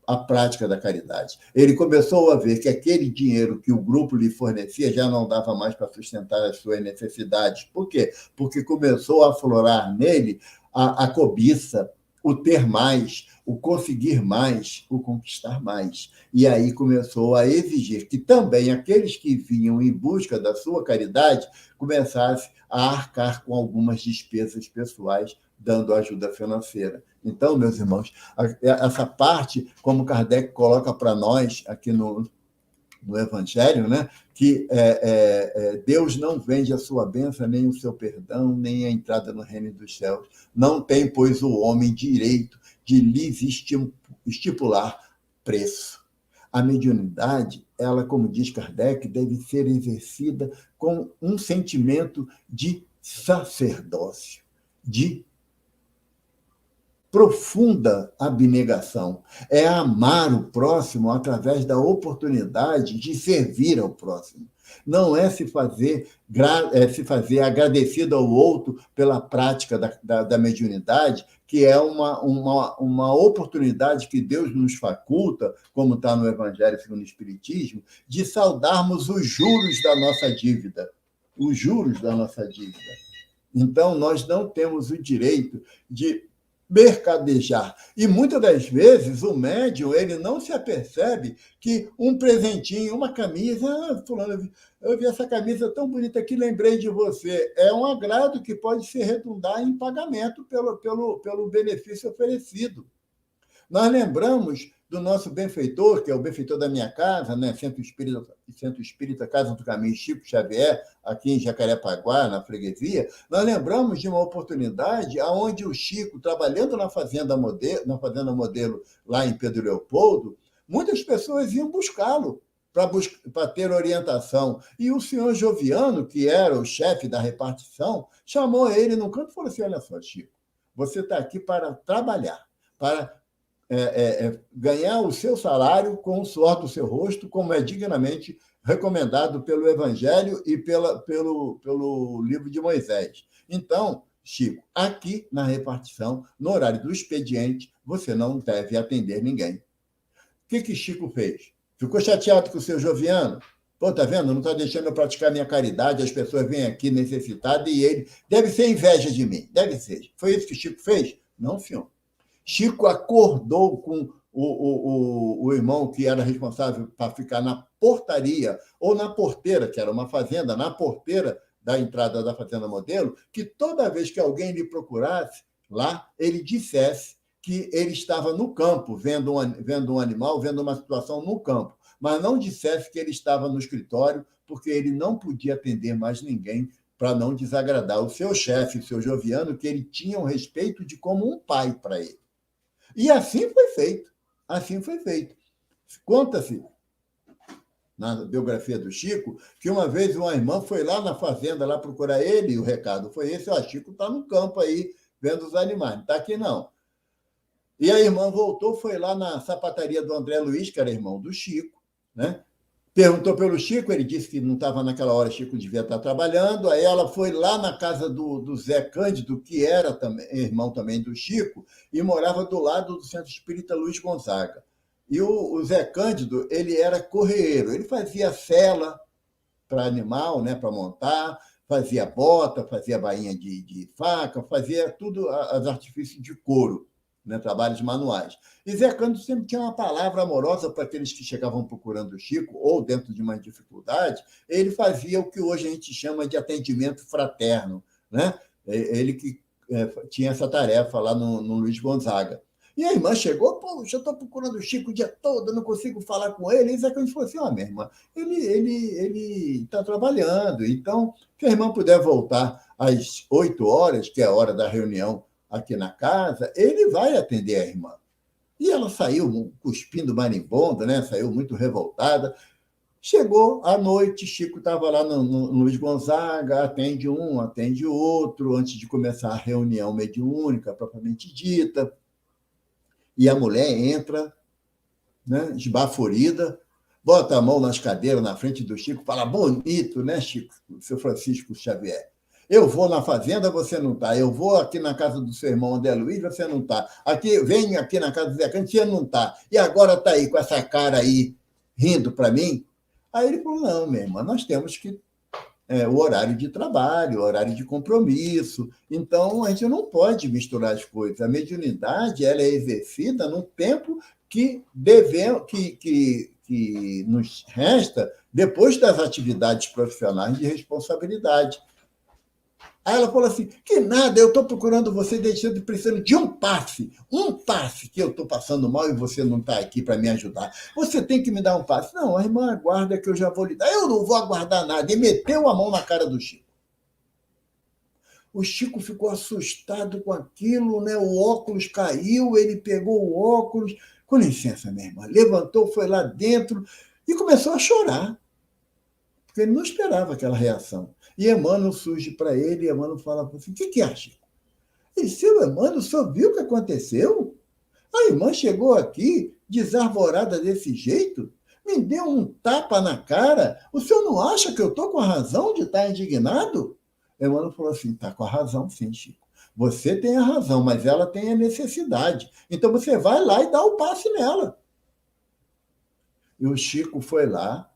a prática da caridade. Ele começou a ver que aquele dinheiro que o grupo lhe fornecia já não dava mais para sustentar as suas necessidades. Por quê? Porque começou a aflorar nele a cobiça, o ter mais, o conseguir mais, o conquistar mais. E aí começou a exigir que também aqueles que vinham em busca da sua caridade começassem a arcar com algumas despesas pessoais, dando ajuda financeira. Então, meus irmãos, essa parte, como Kardec coloca para nós aqui no Evangelho, né, que Deus não vende a sua bênção, nem o seu perdão, nem a entrada no reino dos céus. Não tem, pois, o homem direito de lhes estipular preço. A mediunidade, ela, como diz Kardec, deve ser exercida com um sentimento de sacerdócio, de profunda abnegação. É amar o próximo através da oportunidade de servir ao próximo. Não é se fazer agradecido ao outro pela prática da mediunidade, que é uma oportunidade que Deus nos faculta, como está no Evangelho segundo o Espiritismo, de saldarmos os juros da nossa dívida. Os juros da nossa dívida. Então, nós não temos o direito de mercadejar. E muitas das vezes o médium ele não se apercebe que um presentinho, uma camisa, fulano, eu vi essa camisa tão bonita aqui, lembrei de você. É um agrado que pode se redundar em pagamento pelo benefício oferecido. Nós lembramos do nosso benfeitor, que é o benfeitor da minha casa, né? Centro Espírita Casa do Caminho Chico Xavier, aqui em Jacarepaguá, na freguesia. Nós lembramos de uma oportunidade onde o Chico, trabalhando na Fazenda Modelo, lá em Pedro Leopoldo, muitas pessoas iam buscá-lo para ter orientação. E o senhor Joviano, que era o chefe da repartição, chamou ele num canto e falou assim: olha só, Chico, você está aqui para trabalhar, para ganhar o seu salário com o suor do seu rosto, como é dignamente recomendado pelo Evangelho e pelo livro de Moisés. Então, Chico, aqui na repartição, no horário do expediente, você não deve atender ninguém. O que Chico fez? Ficou chateado com o seu Joviano? Pô, tá vendo? Não está deixando eu praticar minha caridade, as pessoas vêm aqui necessitadas e ele deve ser inveja de mim. Deve ser. Foi isso que Chico fez? Não, senhor. Chico acordou com o irmão que era responsável para ficar na portaria, ou na porteira, que era uma fazenda, na porteira da entrada da Fazenda Modelo, que toda vez que alguém lhe procurasse lá, ele dissesse que ele estava no campo, vendo um animal, vendo uma situação no campo, mas não dissesse que ele estava no escritório, porque ele não podia atender mais ninguém para não desagradar o seu chefe, o seu Joviano, que ele tinha um respeito de como um pai para ele. E assim foi feito. Assim foi feito. Conta-se, na biografia do Chico, que uma vez uma irmã foi lá na fazenda lá procurar ele, e o recado foi esse: ó, Chico está no campo aí, vendo os animais, não está aqui não. E a irmã voltou, foi lá na sapataria do André Luiz, que era irmão do Chico, né? Perguntou pelo Chico, ele disse que não estava naquela hora, Chico devia estar trabalhando. Aí ela foi lá na casa do Zé Cândido, que era também, irmão também do Chico, e morava do lado do Centro Espírita Luiz Gonzaga. E o Zé Cândido, ele era correeiro, ele fazia sela para animal, né, para montar, fazia bota, fazia bainha de faca, fazia tudo os artifícios de couro, né, trabalhos manuais. E Zé Cândido sempre tinha uma palavra amorosa para aqueles que chegavam procurando o Chico, ou dentro de uma dificuldade, ele fazia o que hoje a gente chama de atendimento fraterno, né? Ele que tinha essa tarefa lá no Luiz Gonzaga. E a irmã chegou: poxa, eu estou procurando o Chico o dia todo, eu não consigo falar com ele. E Zé Cândido falou assim: ó, minha irmã, ele está trabalhando, então, se a irmã puder voltar às 8 horas, que é a hora da reunião aqui na casa, ele vai atender a irmã. E ela saiu cuspindo marimbondo, né? Saiu muito revoltada. Chegou à noite, Chico estava lá no Luiz Gonzaga, atende um, atende outro, antes de começar a reunião mediúnica, propriamente dita. E a mulher entra, né, esbaforida, bota a mão nas cadeiras na frente do Chico, fala: bonito, né, Chico, seu Francisco Xavier? Eu vou na fazenda, você não está. Eu vou aqui na casa do seu irmão André Luiz, você não está. Venho aqui na casa do Zé Cândido, você não está. E agora está aí com essa cara aí, rindo para mim? Aí ele falou: não, minha irmã, nós temos que o horário de trabalho, o horário de compromisso. Então, a gente não pode misturar as coisas. A mediunidade ela é exercida no tempo que nos resta depois das atividades profissionais de responsabilidade. Aí ela falou assim: que nada, eu estou procurando você, deixando precisando de um passe que eu estou passando mal e você não está aqui para me ajudar. Você tem que me dar um passe. Não, a irmã aguarda que eu já vou lhe dar. Eu não vou aguardar nada. E meteu a mão na cara do Chico. O Chico ficou assustado com aquilo, né? O óculos caiu, ele pegou o óculos, Com licença, minha irmã. Levantou, foi lá dentro e começou a chorar, porque ele não esperava aquela reação. E Emmanuel surge para ele e Emmanuel fala assim, o que acha? Ele disse, seu Emmanuel, o senhor viu o que aconteceu? A irmã chegou aqui, desarvorada desse jeito, me deu um tapa na cara. O senhor não acha que eu estou com a razão de estar indignado? Emmanuel falou assim, está com a razão sim, Chico. Você tem a razão, mas ela tem a necessidade. Então você vai lá e dá o passe nela. E o Chico foi lá,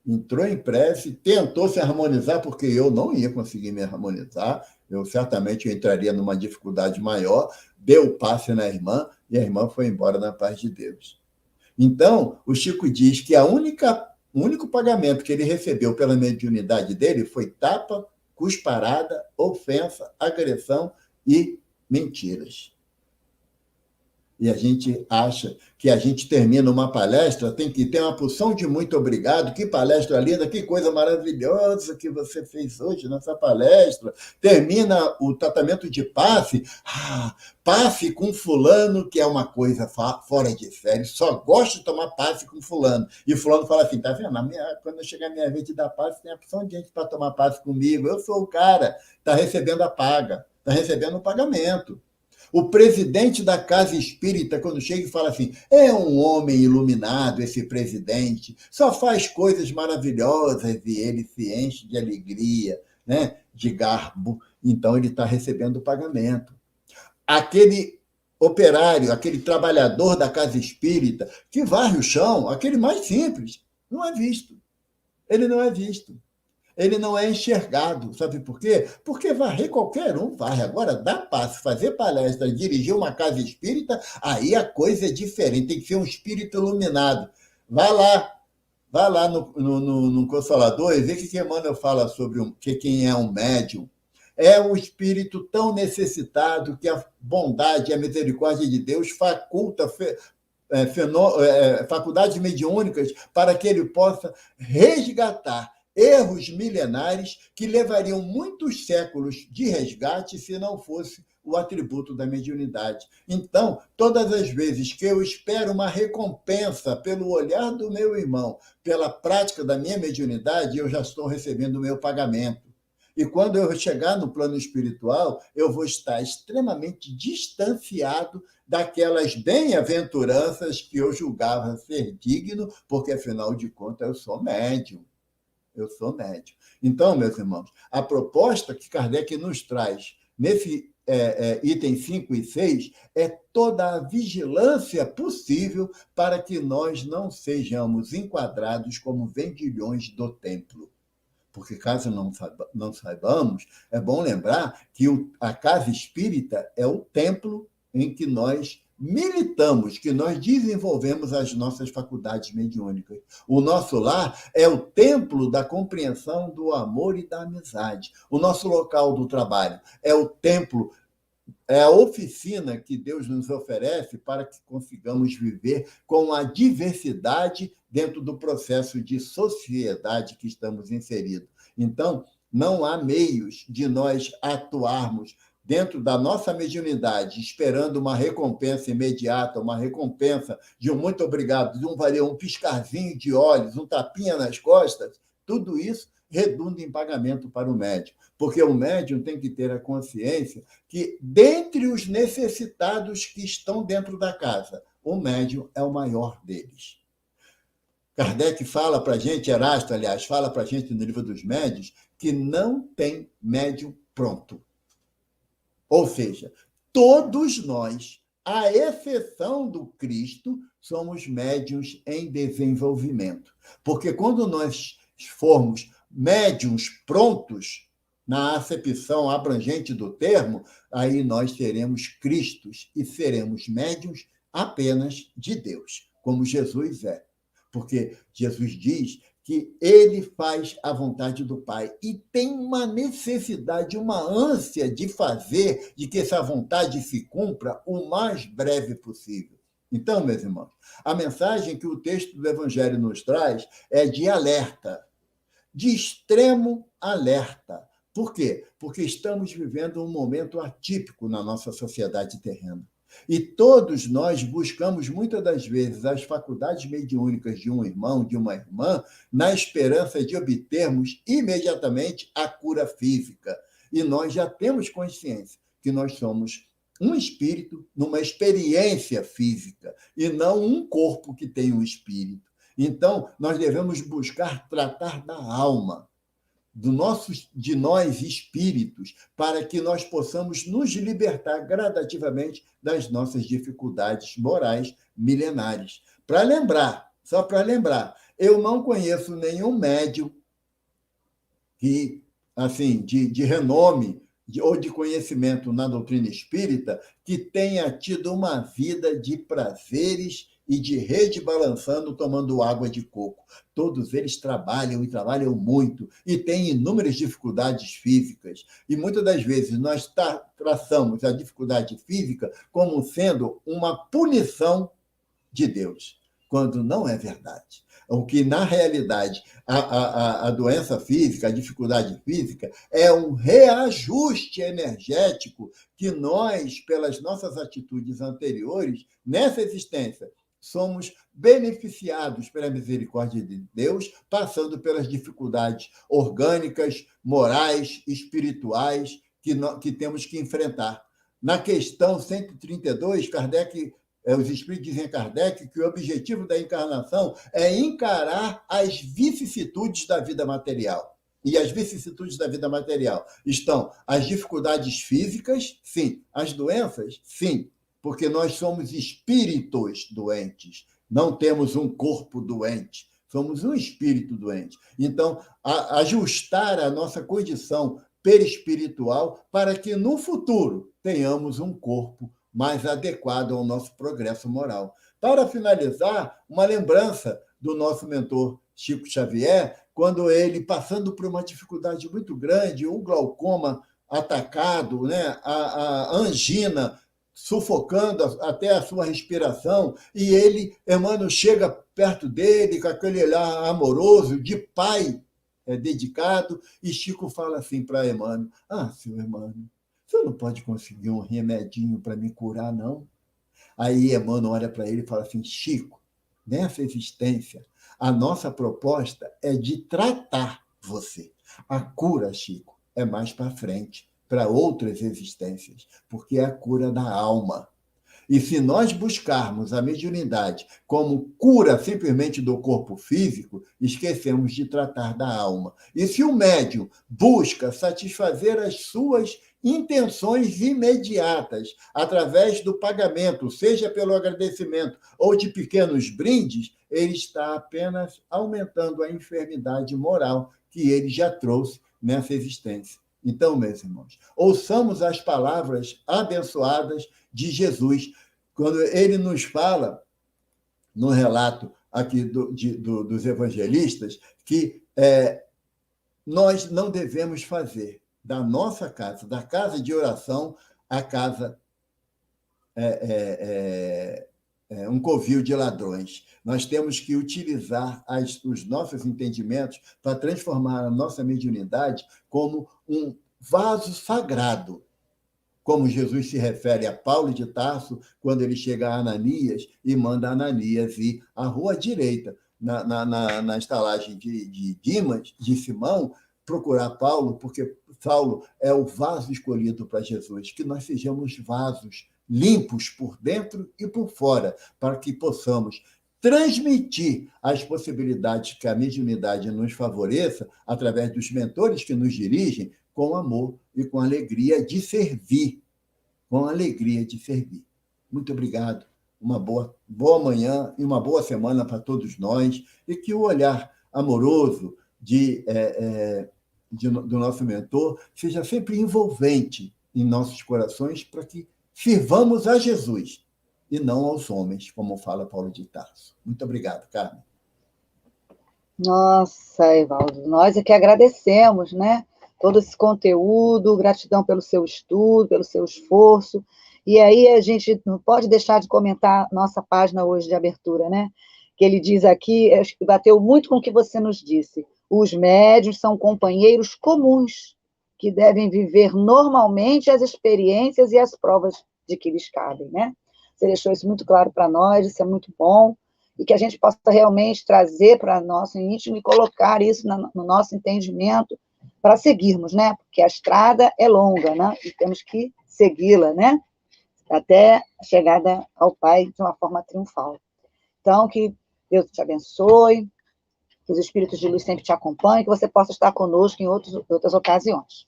entrou em prece, tentou se harmonizar, porque eu não ia conseguir me harmonizar, eu certamente entraria numa dificuldade maior, deu o passe na irmã, e a irmã foi embora na paz de Deus. Então, o Chico diz que o único pagamento que ele recebeu pela mediunidade dele foi tapa, cusparada, ofensa, agressão e mentiras. E a gente acha que a gente termina uma palestra, tem que ter uma porção de muito obrigado, que palestra linda, que coisa maravilhosa que você fez hoje nessa palestra. Termina o tratamento de passe, passe com fulano, que é uma coisa fora de série, só gosto de tomar passe com fulano. E fulano fala assim, tá vendo? Quando chegar a minha vez de dar passe, tem a porção de gente para tomar passe comigo, eu sou o cara, está recebendo a paga, está recebendo o pagamento. O presidente da Casa Espírita, quando chega e fala assim, é um homem iluminado esse presidente, só faz coisas maravilhosas e ele se enche de alegria, né? De garbo, então ele está recebendo o pagamento. Aquele operário, aquele trabalhador da Casa Espírita que varre o chão, aquele mais simples, não é visto. Ele não é visto. Ele não é enxergado. Sabe por quê? Porque varrer qualquer um varre. Agora, dar passo, fazer palestra, dirigir uma casa espírita, aí a coisa é diferente. Tem que ser um espírito iluminado. Vai lá no Consolador e vê o que Emmanuel fala sobre quem é um médium. É um espírito tão necessitado que a bondade e a misericórdia de Deus faculta faculdades mediúnicas para que ele possa resgatar erros milenares que levariam muitos séculos de resgate se não fosse o atributo da mediunidade. Então, todas as vezes que eu espero uma recompensa pelo olhar do meu irmão, pela prática da minha mediunidade, eu já estou recebendo o meu pagamento. E quando eu chegar no plano espiritual, eu vou estar extremamente distanciado daquelas bem-aventuranças que eu julgava ser digno, porque, afinal de contas, eu sou médium. Eu sou médium. Então, meus irmãos, a proposta que Kardec nos traz nesse item 5 e 6 é toda a vigilância possível para que nós não sejamos enquadrados como vendilhões do templo. Porque, caso não saibamos, é bom lembrar que a casa espírita é o templo em que nós militamos, que nós desenvolvemos as nossas faculdades mediúnicas. O nosso lar é o templo da compreensão do amor e da amizade. O nosso local do trabalho é o templo, é a oficina que Deus nos oferece para que consigamos viver com a diversidade dentro do processo de sociedade que estamos inseridos. Então, não há meios de nós atuarmos dentro da nossa mediunidade, esperando uma recompensa imediata, uma recompensa de um muito obrigado, de um piscarzinho de olhos, um tapinha nas costas, tudo isso redunda em pagamento para o médium, porque o médium tem que ter a consciência que, dentre os necessitados que estão dentro da casa, o médium é o maior deles. Kardec fala para a gente, Erasto, aliás, fala para a gente no Livro dos Médiuns, que não tem médium pronto. Ou seja, todos nós, à exceção do Cristo, somos médiuns em desenvolvimento. Porque quando nós formos médiuns prontos, na acepção abrangente do termo, aí nós seremos Cristos e seremos médiuns apenas de Deus, como Jesus é. Porque Jesus diz que ele faz a vontade do Pai e tem uma necessidade, uma ânsia de fazer, de que essa vontade se cumpra o mais breve possível. Então, meus irmãos, a mensagem que o texto do Evangelho nos traz é de alerta, de extremo alerta. Por quê? Porque estamos vivendo um momento atípico na nossa sociedade terrena. E todos nós buscamos, muitas das vezes, as faculdades mediúnicas de um irmão, de uma irmã, na esperança de obtermos imediatamente a cura física. E nós já temos consciência que nós somos um espírito numa experiência física, e não um corpo que tem um espírito. Então, nós devemos buscar tratar da alma, de nós espíritos, para que nós possamos nos libertar gradativamente das nossas dificuldades morais milenares. Para lembrar, só para lembrar, eu não conheço nenhum médium que, assim, de renome ou de conhecimento na doutrina espírita que tenha tido uma vida de prazeres e de rede balançando, tomando água de coco. Todos eles trabalham e trabalham muito e têm inúmeras dificuldades físicas. E muitas das vezes nós traçamos a dificuldade física como sendo uma punição de Deus, quando não é verdade. O que, na realidade, a doença física, a dificuldade física, é um reajuste energético que nós, pelas nossas atitudes anteriores, nessa existência, somos beneficiados pela misericórdia de Deus, passando pelas dificuldades orgânicas, morais, espirituais que temos que enfrentar. Na questão 132, os espíritos dizem a Kardec que o objetivo da encarnação é encarar as vicissitudes da vida material. E as vicissitudes da vida material estão as dificuldades físicas, sim. As doenças, sim. Porque nós somos espíritos doentes, não temos um corpo doente, somos um espírito doente. Então, ajustar a nossa condição perispiritual para que, no futuro, tenhamos um corpo mais adequado ao nosso progresso moral. Para finalizar, uma lembrança do nosso mentor Chico Xavier, quando ele, passando por uma dificuldade muito grande, o glaucoma atacado, né, a angina sufocando até a sua respiração, e ele, Emmanuel, chega perto dele com aquele olhar amoroso, de pai dedicado, e Chico fala assim para Emmanuel: seu Emmanuel, você não pode conseguir um remedinho para me curar, não? Aí Emmanuel olha para ele e fala assim: Chico, nessa existência, a nossa proposta é de tratar você. A cura, Chico, é mais para frente, para outras existências, porque é a cura da alma. E se nós buscarmos a mediunidade como cura simplesmente do corpo físico, esquecemos de tratar da alma. E se o médium busca satisfazer as suas intenções imediatas através do pagamento, seja pelo agradecimento ou de pequenos brindes, ele está apenas aumentando a enfermidade moral que ele já trouxe nessa existência. Então, meus irmãos, ouçamos as palavras abençoadas de Jesus, quando ele nos fala, no relato aqui dos evangelistas, que nós não devemos fazer da nossa casa, da casa de oração, a casa um covil de ladrões. Nós temos que utilizar os nossos entendimentos para transformar a nossa mediunidade como um vaso sagrado, como Jesus se refere a Paulo de Tarso, quando ele chega a Ananias e manda Ananias ir à rua direita, na estalagem de Dimas, de Simão, procurar Paulo, porque Paulo é o vaso escolhido para Jesus, que nós sejamos vasos limpos por dentro e por fora, para que possamos transmitir as possibilidades que a mediunidade nos favoreça, através dos mentores que nos dirigem, com amor e com alegria de servir. Com alegria de servir. Muito obrigado. Uma boa manhã e uma boa semana para todos nós, e que o olhar amoroso do nosso mentor seja sempre envolvente em nossos corações, para que sirvamos a Jesus e não aos homens, como fala Paulo de Tarso. Muito obrigado, Carmen. Nossa, Evaldo, nós é que agradecemos, né? Todo esse conteúdo, gratidão pelo seu estudo, pelo seu esforço. E aí a gente não pode deixar de comentar nossa página hoje de abertura, né? Que ele diz aqui, acho que bateu muito com o que você nos disse: os médiuns são companheiros comuns, que devem viver normalmente as experiências e as provas de que lhes cabem, né? Você deixou isso muito claro para nós, isso é muito bom, e que a gente possa realmente trazer para nosso íntimo e colocar isso no nosso entendimento para seguirmos, né? Porque a estrada é longa, né? E temos que segui-la, né? Até a chegada ao Pai de uma forma triunfal. Então, que Deus te abençoe, que os espíritos de luz sempre te acompanhem, que você possa estar conosco em outras ocasiões.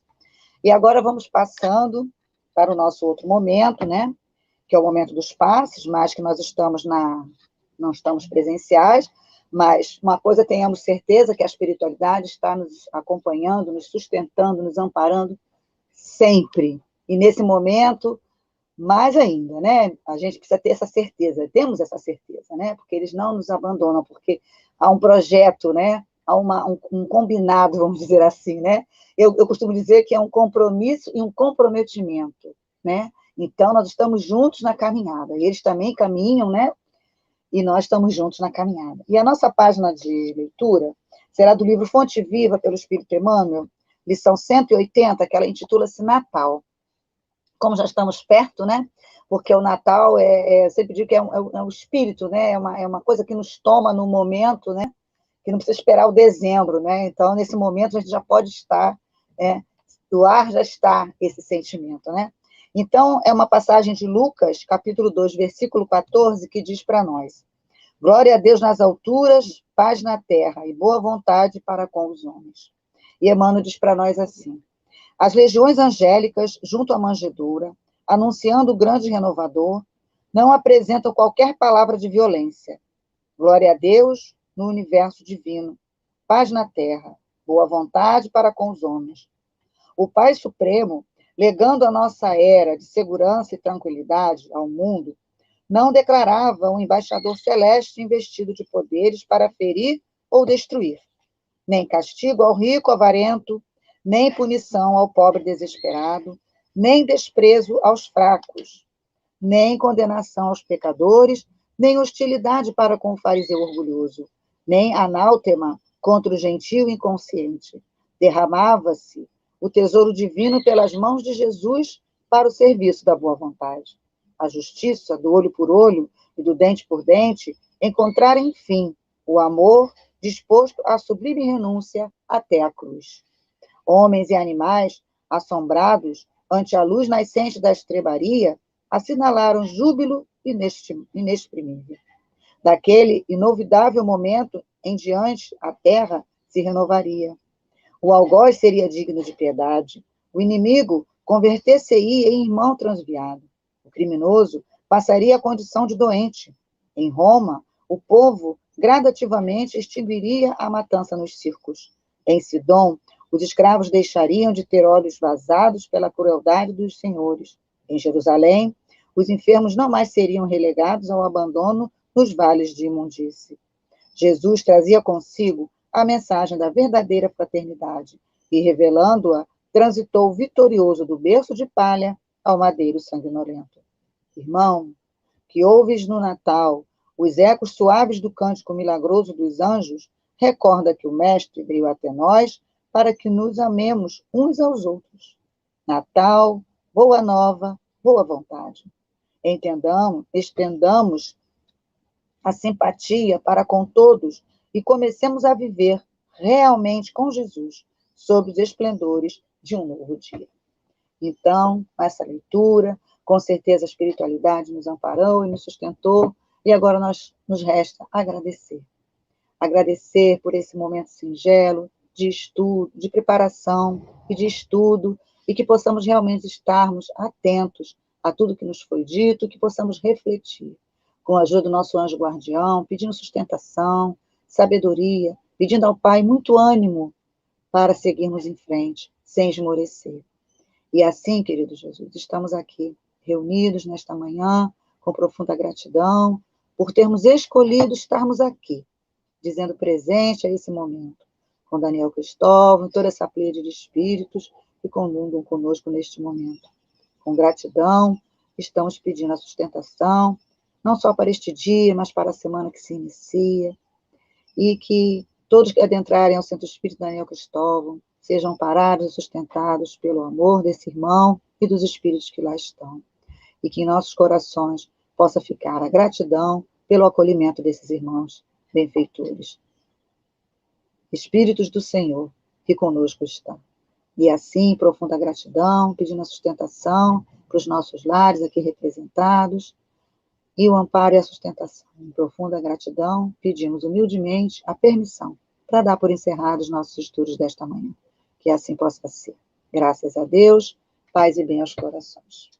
E agora vamos passando para o nosso outro momento, né? Que é o momento dos passes, mas que nós não estamos presenciais, mas uma coisa tenhamos certeza, que a espiritualidade está nos acompanhando, nos sustentando, nos amparando sempre. E nesse momento, mais ainda, né? A gente precisa ter essa certeza, temos essa certeza, né? Porque eles não nos abandonam, porque há um projeto, né? Há um combinado, vamos dizer assim, né? Eu costumo dizer que é um compromisso e um comprometimento, né? Então, nós estamos juntos na caminhada, e eles também caminham, né? E nós estamos juntos na caminhada. E a nossa página de leitura será do livro Fonte Viva, pelo Espírito Emmanuel, lição 180, que ela intitula-se Natal. Como já estamos perto, né? Porque o Natal, sempre digo que é um espírito, né? É uma coisa que nos toma no momento, né? Que não precisa esperar o dezembro, né? Então, nesse momento, a gente já pode estar, do ar já está esse sentimento, né? Então, é uma passagem de Lucas, capítulo 2, versículo 14, que diz para nós: glória a Deus nas alturas, paz na terra e boa vontade para com os homens. E Emmanuel diz para nós assim: as legiões angélicas, junto à manjedoura, anunciando o grande renovador, não apresentam qualquer palavra de violência. Glória a Deus no universo divino, paz na terra, boa vontade para com os homens. O Pai Supremo, legando a nossa era de segurança e tranquilidade ao mundo, não declarava um embaixador celeste investido de poderes para ferir ou destruir, nem castigo ao rico avarento, nem punição ao pobre desesperado, nem desprezo aos fracos, nem condenação aos pecadores, nem hostilidade para com o fariseu orgulhoso, nem anátema contra o gentio inconsciente. Derramava-se o tesouro divino pelas mãos de Jesus para o serviço da boa vontade. A justiça, do olho por olho e do dente por dente, encontrara, enfim, o amor disposto à sublime renúncia até a cruz. Homens e animais, assombrados ante a luz nascente da estrebaria, assinalaram júbilo inexprimível. Daquele inovidável momento em diante, a terra se renovaria. O algoz seria digno de piedade. O inimigo converter-se-ia em irmão transviado. O criminoso passaria a condição de doente. Em Roma, o povo gradativamente extinguiria a matança nos circos. Em Sidom, os escravos deixariam de ter olhos vazados pela crueldade dos senhores. Em Jerusalém, os enfermos não mais seriam relegados ao abandono nos vales de imundície. Jesus trazia consigo a mensagem da verdadeira fraternidade e, revelando-a, transitou vitorioso do berço de palha ao madeiro sanguinolento. Irmão, que ouves no Natal os ecos suaves do cântico milagroso dos anjos, recorda que o Mestre veio até nós para que nos amemos uns aos outros. Natal, boa nova, boa vontade. Estendamos a simpatia para com todos e comecemos a viver realmente com Jesus, sob os esplendores de um novo dia. Então, com essa leitura, com certeza a espiritualidade nos amparou e nos sustentou, e agora nos resta agradecer. Agradecer por esse momento singelo, de estudo, de preparação e de estudo, e que possamos realmente estarmos atentos a tudo que nos foi dito, que possamos refletir, com a ajuda do nosso anjo guardião, pedindo sustentação, sabedoria, pedindo ao Pai muito ânimo para seguirmos em frente, sem esmorecer. E assim, querido Jesus, estamos aqui, reunidos nesta manhã, com profunda gratidão, por termos escolhido estarmos aqui, dizendo presente a esse momento, com Daniel Cristóvão, toda essa pleiade de espíritos que conduzem conosco neste momento. Com gratidão, estamos pedindo a sustentação, não só para este dia, mas para a semana que se inicia, e que todos que adentrarem ao Centro Espírita Daniel Cristóvão sejam parados e sustentados pelo amor desse irmão e dos espíritos que lá estão. e que em nossos corações possa ficar a gratidão pelo acolhimento desses irmãos benfeitores. Espíritos do Senhor, que conosco estão. E assim, profunda gratidão, pedindo a sustentação para os nossos lares aqui representados, e o amparo e a sustentação. Em profunda gratidão, pedimos humildemente a permissão para dar por encerrados nossos estudos desta manhã. Que assim possa ser. Graças a Deus, paz e bem aos corações.